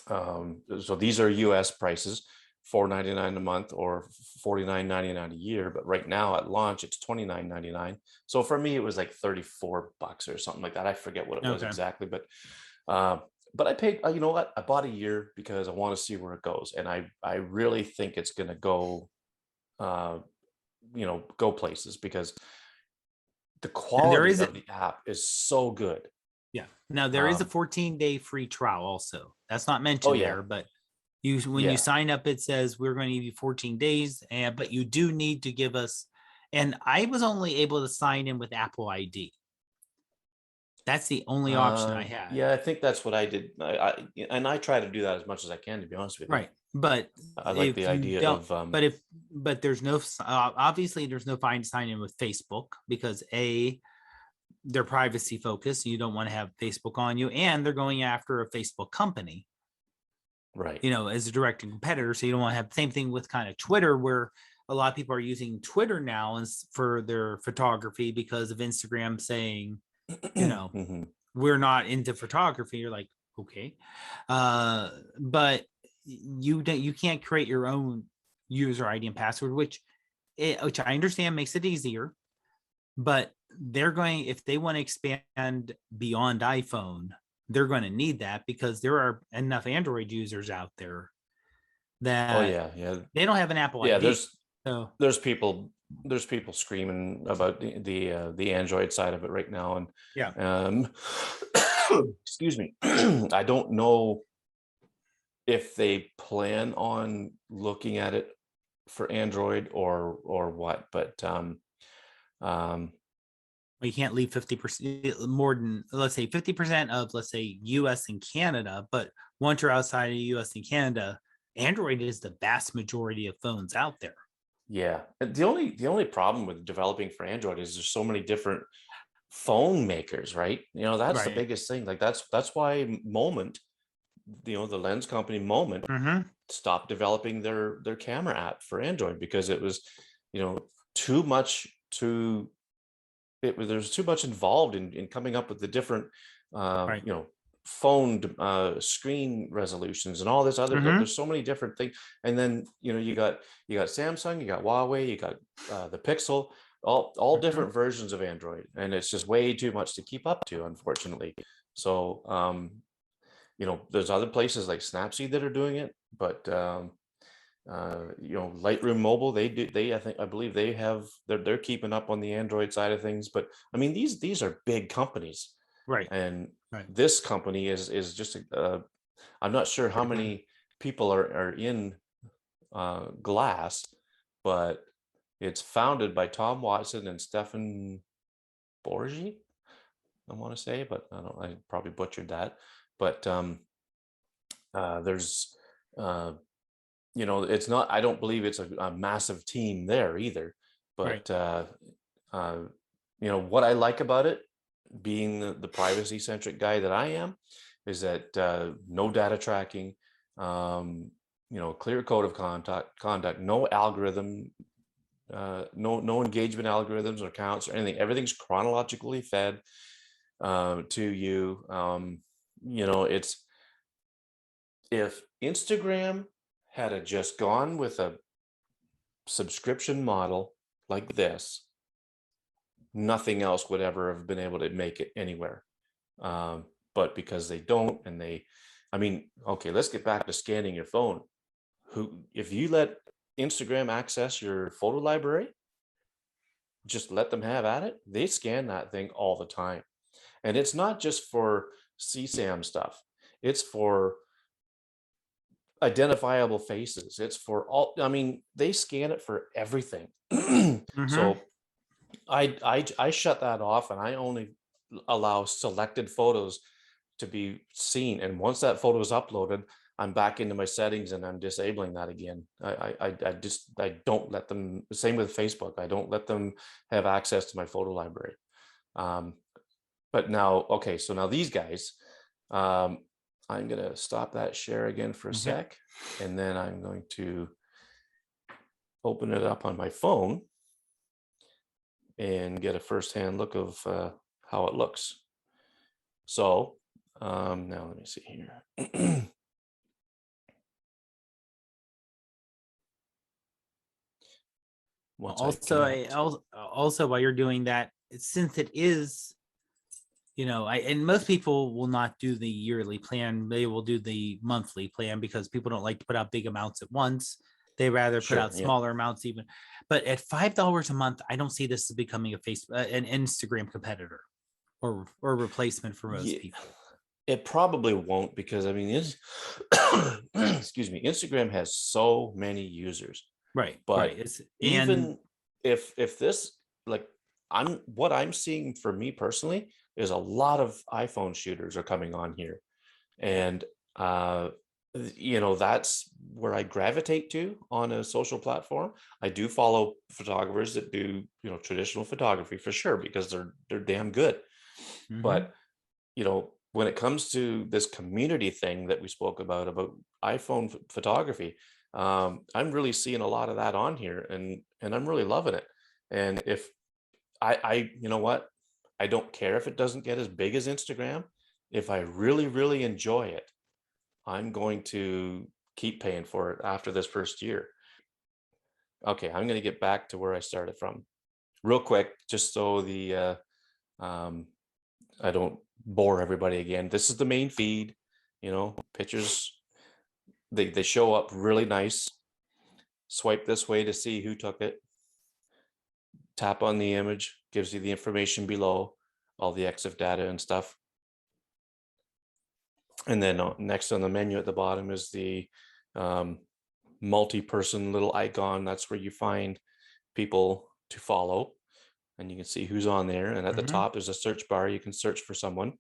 So these are US prices, $4.99 a month or $49.99 a year. But right now at launch, it's $29.99. So for me, it was like $34 or something like that. I forget what it was Okay. exactly, but I paid, you know what? I bought a year because I want to see where it goes. And I really think it's going to go, go places, because the And there quality is of the app is so good. Yeah. Now there is a Um, 14-day free trial also. That's not oh mentioned yeah, there, but when you yeah. sign up, it says we're going to give you 14 days, and but you do need to give us, and I was only able to sign in with Apple ID. That's the only option I had. Yeah, I think that's what I did. And I try to do that as much as I can, to be honest with you. Right. But I like the if you idea don't, of but there's no, obviously there's no fine to sign in with Facebook because they're privacy focused. You don't want to have Facebook on you, and they're going after a Facebook company, right. as a direct competitor. So you don't want to have the same thing with kind of Twitter, where a lot of people are using Twitter now for their photography because of Instagram saying, Mhm. we're not into photography. You're like, okay. But you can't create your own user ID and password, which I understand makes it easier, but if they want to expand beyond iPhone, they're going to need that because there are enough Android users out there Oh that yeah, yeah, they don't have an Apple yeah. ID. So There's people screaming about the Android side of it right now, and yeah, excuse me. I don't know if they plan on looking at it for Android or what, but you can't leave 50% more than, let's say 50% of, let's say, US and Canada. But once you're outside of US and Canada, Android is the vast majority of phones out there. yeah. And the only problem with developing for Android is there's so many different phone makers, right? That's the Right. biggest thing. Like that's why Moment, the lens company Moment, Mm-hmm. stopped developing their camera app for Android, because it was, too much there's too much involved in coming up with the different Right. phone screen resolutions and all this other. Mm-hmm. There's so many different things. And then you got Samsung, you got Huawei, you got the Pixel, all Mm-hmm. different versions of Android, and it's just way too much to keep up to, unfortunately. So there's other places like Snapseed that are doing it, but Lightroom Mobile, I believe they're keeping up on the Android side of things. But I mean, these are big companies, Right. and Right. this company is just I'm not sure how many people are in Glass, but it's founded by Tom Watson and Stefan Borgi, I want to say, but I probably butchered that. But there's it's not, I don't believe it's a massive team there either. Right. But what I like about it, being the privacy centric guy that I am, is that no data tracking, clear code of conduct, no algorithm, no engagement algorithms or counts or anything. Everything's chronologically fed to you. It's, if Instagram had just gone with a subscription model like this, nothing else would ever have been able to make it anywhere. But because they don't, okay, let's get back to scanning your phone. If you let Instagram access your photo library, just let them have at it. They scan that thing all the time. And it's not just for CSAM stuff. It's for identifiable faces. It's for all, they scan it for everything. Mm-hmm. So I shut that off, and I only allow selected photos to be seen. And once that photo is uploaded, I'm back into my settings and I'm disabling that again. I don't let them, same with Facebook, I don't let them have access to my photo library. But now, okay, so now these guys, I'm going to stop that share again for a sec, and then I'm going to open it up on my phone. and get a firsthand look of how it looks. So now let me see here. Also while you're doing that, since it is, and most people will not do the yearly plan, they will do the monthly plan because people don't like to put out big amounts at once. They rather put out smaller amounts even. But at $5 a month, I don't see this as becoming an Instagram competitor or replacement for most people. It probably won't, because I mean, excuse me, Instagram has so many users. Right. But right. even if this, like, what I'm seeing for me personally is a lot of iPhone shooters are coming on here. And that's where I gravitate to on a social platform. I do follow photographers that do, traditional photography for sure, because they're damn good. Mhm. But when it comes to this community thing that we spoke about iPhone photography, I'm really seeing a lot of that on here, and I'm really loving it. And if you know what, I don't care if it doesn't get as big as Instagram. If I really, really enjoy it, I'm going to keep paying for it after this first year. Okay, I'm going to get back to where I started from real quick, just so I don't bore everybody again. This is the main feed, pictures, they show up really nice. Swipe this way to see who took it. Tap on the image, gives you the information below, all the EXIF data and stuff. And then next on the menu at the bottom is the multi-person little icon. That's where you find people to follow, and you can see who's on there. And at the top is a search bar. You can search for someone.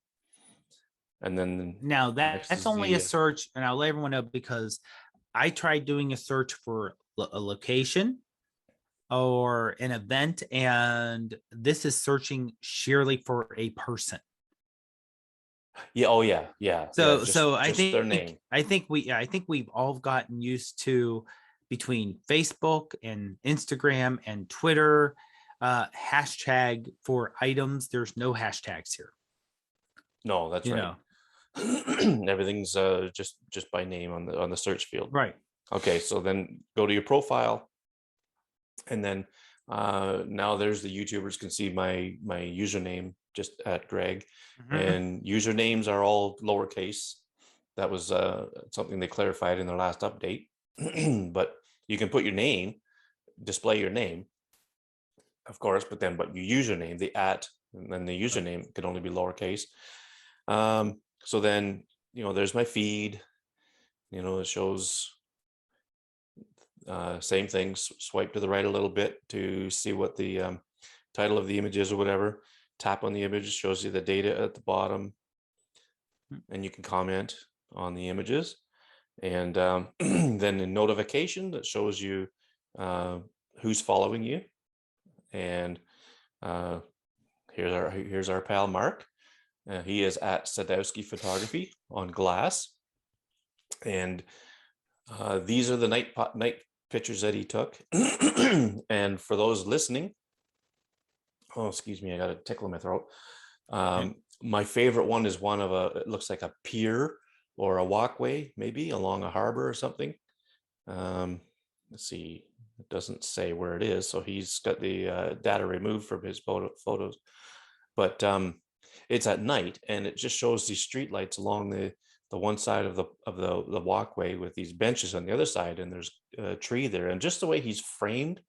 And then now that's only a search, and I'll let everyone know because I tried doing a search for a location or an event, and this is searching sheerly for a person. Yeah. Oh yeah. Yeah. So I just their think name. I think we've all gotten used to, between Facebook and Instagram and Twitter, hashtag for items. There's no hashtags here. No, that's right. Everything's just by name on the search field. Right. Okay, so then go to your profile, and then now there's the YouTubers can see my username just at Greg, and usernames are all lowercase. That was something they clarified in their last update. But you can put your name, display your name, of course, but your username, the @ and then the username can only be lowercase. So then, there's my feed, it shows same things. Swipe to the right a little bit to see what the title of the image is or whatever. Tap on the image, shows you the data at the bottom, and you can comment on the images. And then in notification, that shows you who's following you. And here's our pal Marc. He is at Sadowski Photography on Glass, and these are the night pictures that he took. And for those listening, oh excuse me, I got a tickle in my throat. My favorite one is one of it looks like a pier or a walkway, maybe along a harbor or something. Let's see, it doesn't say where it is, so he's got the data removed from his photos. But it's at night, and it just shows these street lights along the one side of the walkway with these benches on the other side, and there's a tree there. And just the way he's framed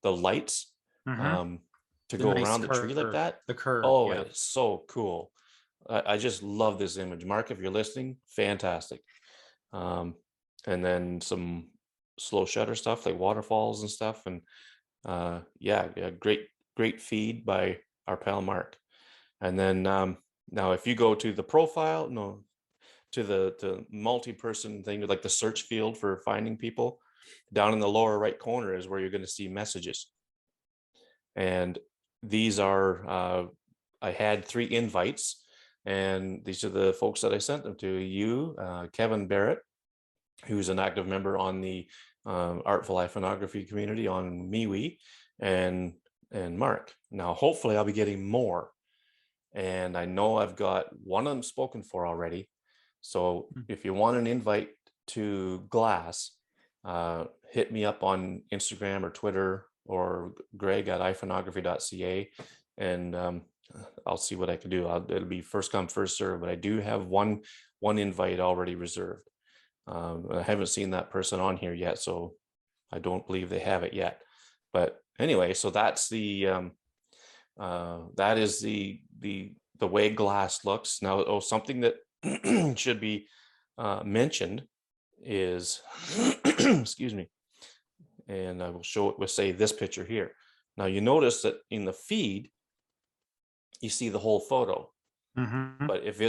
the lights to go around the tree like that, the curve. Oh, it's so cool. I just love this image. Marc, if you're listening, fantastic. And then some slow shutter stuff like waterfalls and stuff. And yeah, great feed by our pal Marc. And then now if you go to the profile, to the multi-person thing, like the search field for finding people, down in the lower right corner is where you're going to see messages. And these are, I had 3 invites, and these are the folks that I sent them to. You, Kevin Barrett, who's an active member on the Artful iPhoneography community on MeWe, and Marc. Now, hopefully I'll be getting more. And I know I've got one of them spoken for already. So if you want an invite to Glass, hit me up on Instagram or Twitter or Greg at iPhoneography.ca, and I'll see what I can do. It'll be first come, first serve, but I do have one invite already reserved. I haven't seen that person on here yet, so I don't believe they have it yet. But anyway, so that's the that is the way Glass looks now. Something that should be mentioned is excuse me, and I will show it with, say, this picture here. Now you notice that in the feed you see the whole photo, but if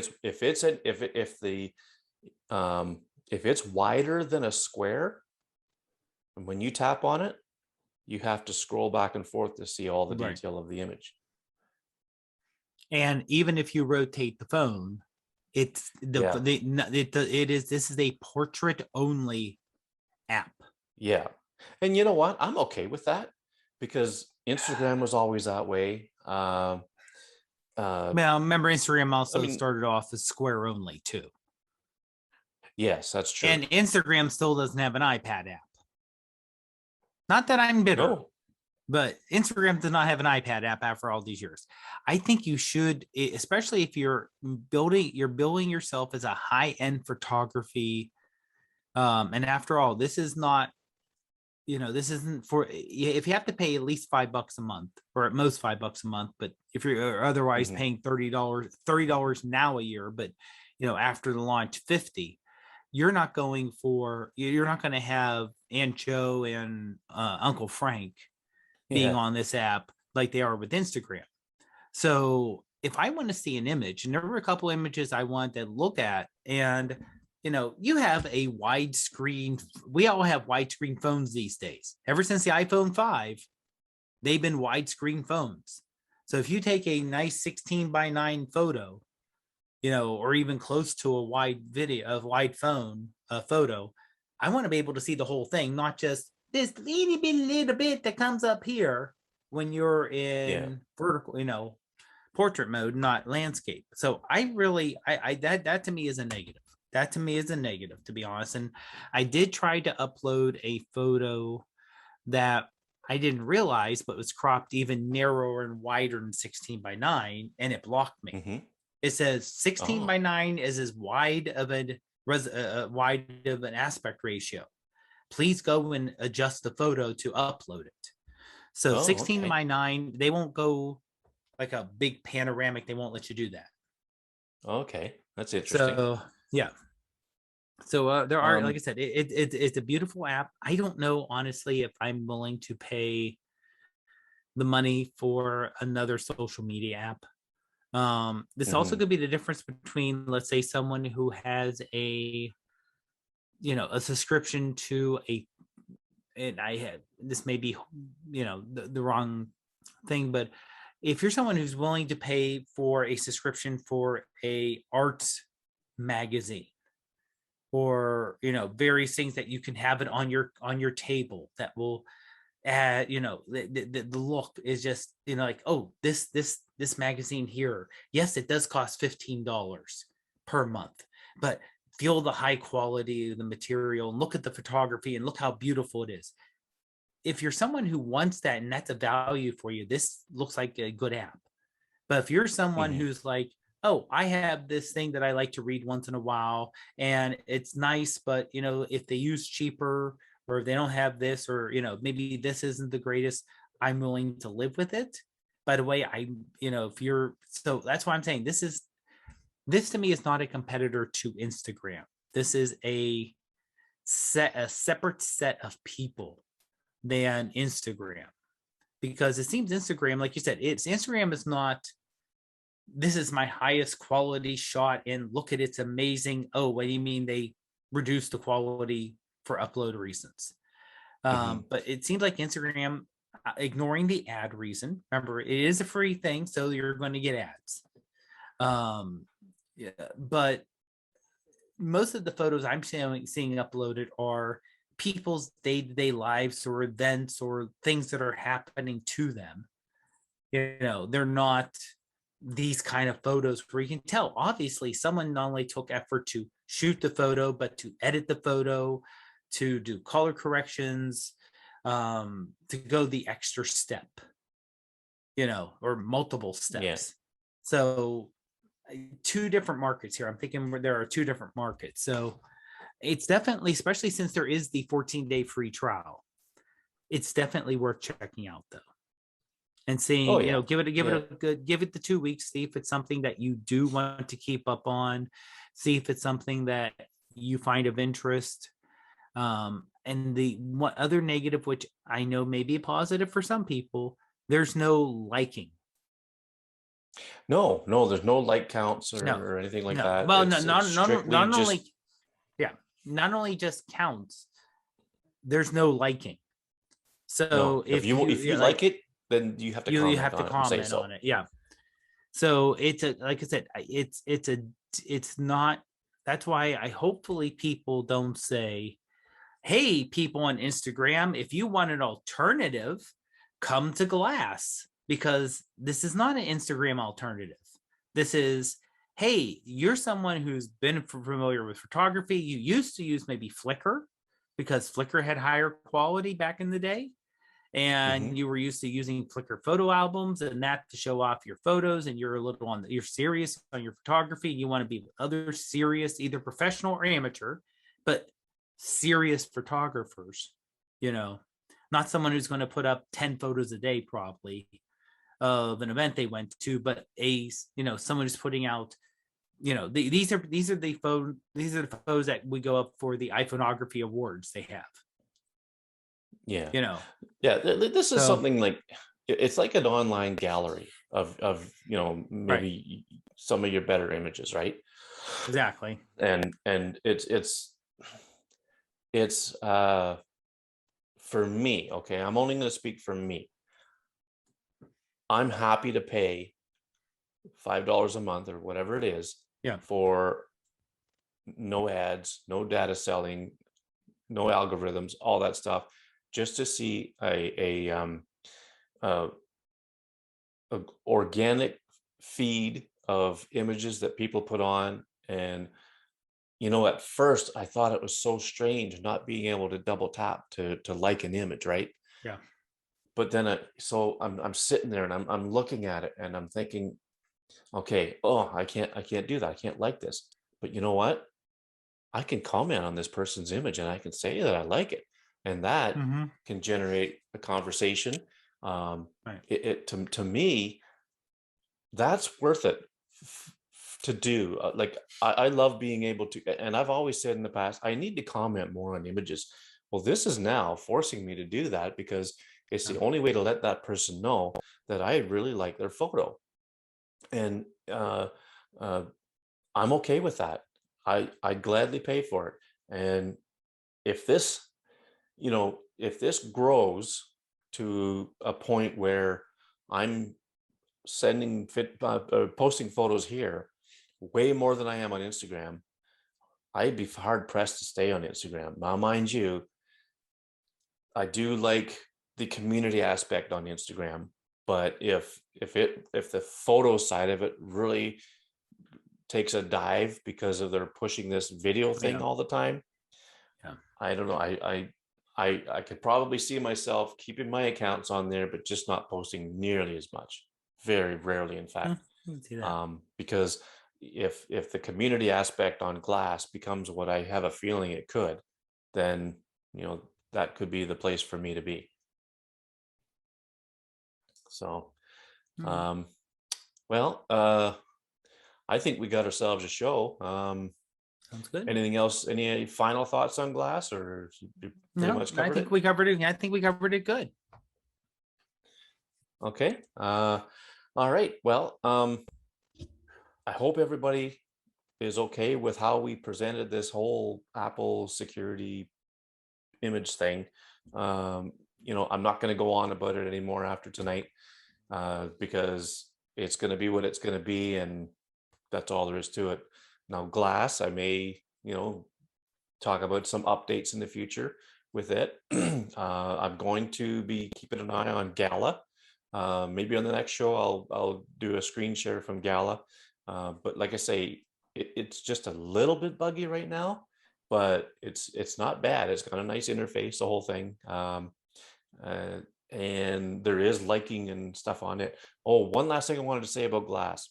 it's wider than a square, and when you tap on it, you have to scroll back and forth to see all the Right. detail of the image. And even if you rotate the phone, it's this is a portrait only app. Yeah. And you know what? I'm okay with that, because Instagram was always that way. Well, remember Instagram also I mean, started off as square only too. yes, that's true. And Instagram still doesn't have an iPad app. Not that I'm bitter, No. but Instagram does not have an iPad app after all these years. I think you should, especially if you're building yourself as a high-end photography. And after all, this is not, this isn't for, if you have to pay at least $5 a month, or at most $5 a month, but if you're otherwise paying $30 now a year, but after the launch, $50, you're not going to have Aunt Joe and Uncle Frank being on this app like they are with Instagram. So if I want to see an image, and there were a couple images I wanted to look at, and you have a widescreen. We all have widescreen phones these days. Ever since the iPhone 5, they've been widescreen phones. So if you take a nice 16:9 photo, or even close to a wide photo, I want to be able to see the whole thing, not just this little bit that comes up here when you're in vertical, portrait mode, not landscape. So that to me is a negative. That to me is a negative, to be honest. And I did try to upload a photo that I didn't realize, but was cropped even narrower and wider than 16:9, and it blocked me. It says 16:9 is as wide of an aspect ratio. Please go and adjust the photo to upload it. So 16:9, they won't go like a big panoramic. They won't let you do that. Okay, that's interesting. So yeah. So there are, like I said, it's a beautiful app. I don't know, honestly, if I'm willing to pay the money for another social media app. This also could be the difference between, let's say, someone who has a subscription to and I had, this may be, the wrong thing, but if you're someone who's willing to pay for a subscription for a arts magazine, or various things that you can have it on your table that will add, the look is just like, oh, this magazine here, yes, it does cost $15 per month, but feel the high quality of the material and look at the photography and look how beautiful it is. If you're someone who wants that and that's a value for you, this looks like a good app. But if you're someone who's like, oh, I have this thing that I like to read once in a while, and it's nice, but if they use cheaper, or if they don't have this, or maybe this isn't the greatest, I'm willing to live with it. By the way, so that's why I'm saying this to me is not a competitor to Instagram. This is a separate set of people than Instagram, because it seems Instagram, like you said, Instagram is not, this is my highest quality shot and look at it's amazing. Oh, what do you mean they reduced the quality for upload reasons? But it seems like Instagram, ignoring the ad reason, remember, it is a free thing, so you're going to get ads. But most of the photos I'm seeing uploaded are people's day-to-day lives or events or things that are happening to them. They're not these kind of photos where you can tell, obviously, someone not only took effort to shoot the photo, but to edit the photo, to do color corrections, to go the extra step, or multiple Yeah. steps. So two different markets here. I'm thinking there are two different markets. So it's definitely, especially since there is the 14-day free trial, it's definitely worth checking out though. And seeing, Oh yeah. give it Yeah. a good, give it the 2 weeks, see if it's something that you do want to keep up on, see if it's something that you find of interest. And the one other negative, which I know may be positive for some people, there's no liking. No, there's no like counts No, or anything like no. that. Well, no, It's strictly not just, only, yeah, not only just counts, there's no liking. no. So If if you like, like it, then you have to you comment have to on it and say comment so. on it. Yeah. So it's like I said, it's not, that's why I hopefully people don't say, hey, people on Instagram, if you want an alternative, come to Glass, because this is not an Instagram alternative. This is, hey, you're someone who's been familiar with photography. You used to use maybe Flickr because Flickr had higher quality back in the day. And you were used to using Flickr photo albums and that to show off your photos, and you're a little you're serious on your photography. You want to be with other serious, either professional or amateur, but serious photographers, not someone who's going to put up 10 photos a day probably of an event they went to, but someone who's putting out, these are the photos that we go up for the iPhoneography awards they have. Yeah. Yeah, This is so something like, it's like an online gallery of right, maybe some of your better images, right? exactly. And it's for me, okay, I'm only going to speak for me. I'm happy to pay $5 a month or whatever it is, Yeah. for no ads, no data selling, no algorithms, all that stuff, just to see a organic feed of images that people put on. And at first I thought it was so strange not being able to double tap to like an image, right? Yeah. But then so I'm sitting there and I'm looking at it and I'm thinking, okay, oh, I can't do that, I can't like this. But you know what, I can comment on this person's image and I can say that I like it, and that can generate a conversation. Right. To me, that's worth it to do. Like I love being able to, and I've always said in the past, I need to comment more on images. Well, this is now forcing me to do that because it's the only way to let that person know that I really like their photo. And I'm okay with that. I'd gladly pay for it. And if this, if this grows to a point where I'm posting photos here way more than I am on Instagram, I'd be hard pressed to stay on Instagram. Now, mind you, I do like the community aspect on Instagram, but if the photo side of it really takes a dive because of they're pushing this video thing all the time, I don't know. I could probably see myself keeping my accounts on there, but just not posting nearly as much. Very rarely, in fact. Because if the community aspect on Glass becomes what I have a feeling it could, then that could be the place for me to be. So, well, I think we got ourselves a show. Sounds good. Anything else? Any final thoughts on Glass, or pretty much covered I think it? we covered it. I think we covered it good. Okay. All right. Well, I hope everybody is okay with how we presented this whole Apple security image thing. I'm not going to go on about it anymore after tonight, because it's going to be what it's going to be, and that's all there is to it. Now, Glass, I may, talk about some updates in the future with it. I'm going to be keeping an eye on Gala. Maybe on the next show, I'll do a screen share from Gala. But like I say, it's just a little bit buggy right now, but it's not bad. It's got a nice interface, the whole thing. And there is liking and stuff on it. Oh, one last thing I wanted to say about Glass,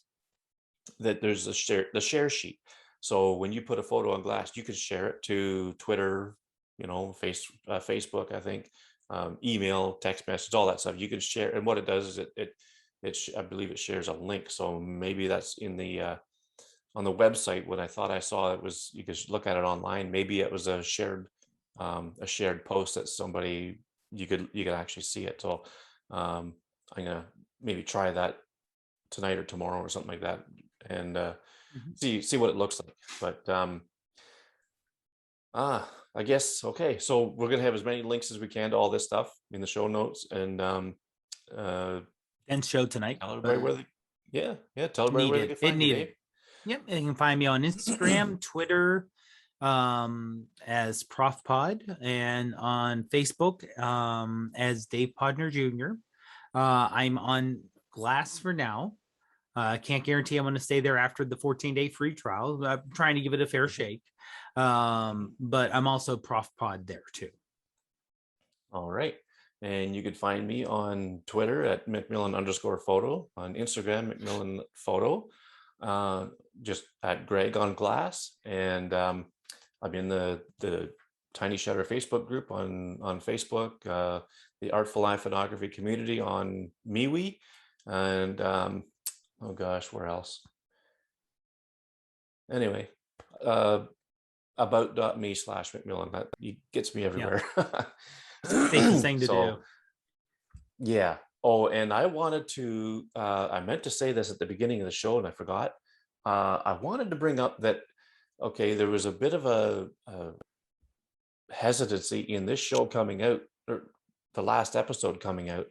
that there's the share sheet. So when you put a photo on Glass, you could share it to Twitter, Facebook, I think, email, text message, all that stuff. You can share, and what it does is I believe it shares a link. So maybe that's in the on the website. What I thought I saw, it was, you could look at it online. Maybe it was a shared post that somebody, you could actually see it. So I'm gonna maybe try that tonight or tomorrow or something like that, and see what it looks like. But I guess, okay, so we're gonna have as many links as we can to all this stuff in the show notes, and show tonight. tell everybody where they, tell everybody where they can find you, Dave. Yep, you can find me on Instagram, Twitter, as Prof Pod, and on Facebook as Dave Podnar Jr. I'm on Glass for now. I can't guarantee I'm going to stay there after the 14-day free trial. I'm trying to give it a fair shake. But I'm also Prof Pod there too. All right. And you can find me on Twitter at McMillan_photo, on Instagram, McMillan photo, just at Greg on Glass. And I'm in the Tiny Shutter Facebook group on Facebook, the Artful iPhoneography community on MeWe, and oh gosh, where else? Anyway, about.me/McMillan. That gets me everywhere. Yeah. Safest thing to do. Yeah. Oh, and I wanted to, I meant to say this at the beginning of the show and I forgot. I wanted to bring up that, okay, there was a bit of a hesitancy in this show coming out, or the last episode coming out,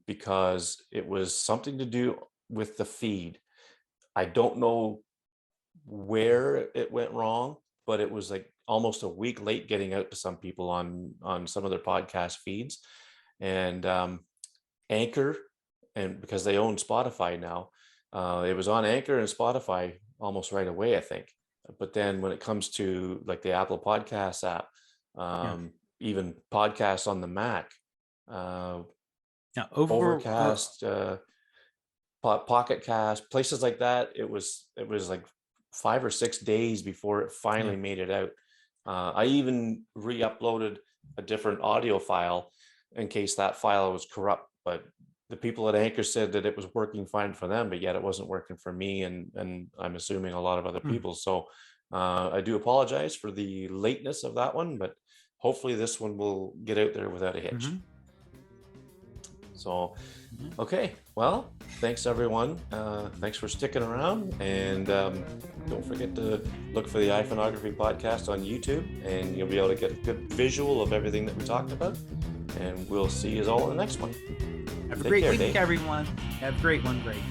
because it was something to do with the feed. I don't know where it went wrong, but it was like almost a week late getting out to some people on some of their podcast feeds. And Anchor, and because they own Spotify now, it was on Anchor and Spotify almost right away, I think. But then when it comes to like the Apple Podcasts app, even podcasts on the Mac, Overcast, Pocket Cast, places like that, it was like 5 or 6 days before it finally made it out. I even re-uploaded a different audio file in case that file was corrupt, but the people at Anchor said that it was working fine for them, but yet it wasn't working for me, and I'm assuming a lot of other people. So I do apologize for the lateness of that one, but hopefully this one will get out there without a hitch. So, okay, well, thanks everyone. Thanks for sticking around, and don't forget to look for the iPhoneography podcast on YouTube, and you'll be able to get a good visual of everything that we talked about, and we'll see you all in the next one. Have a great week, everyone. Have a great one. Great.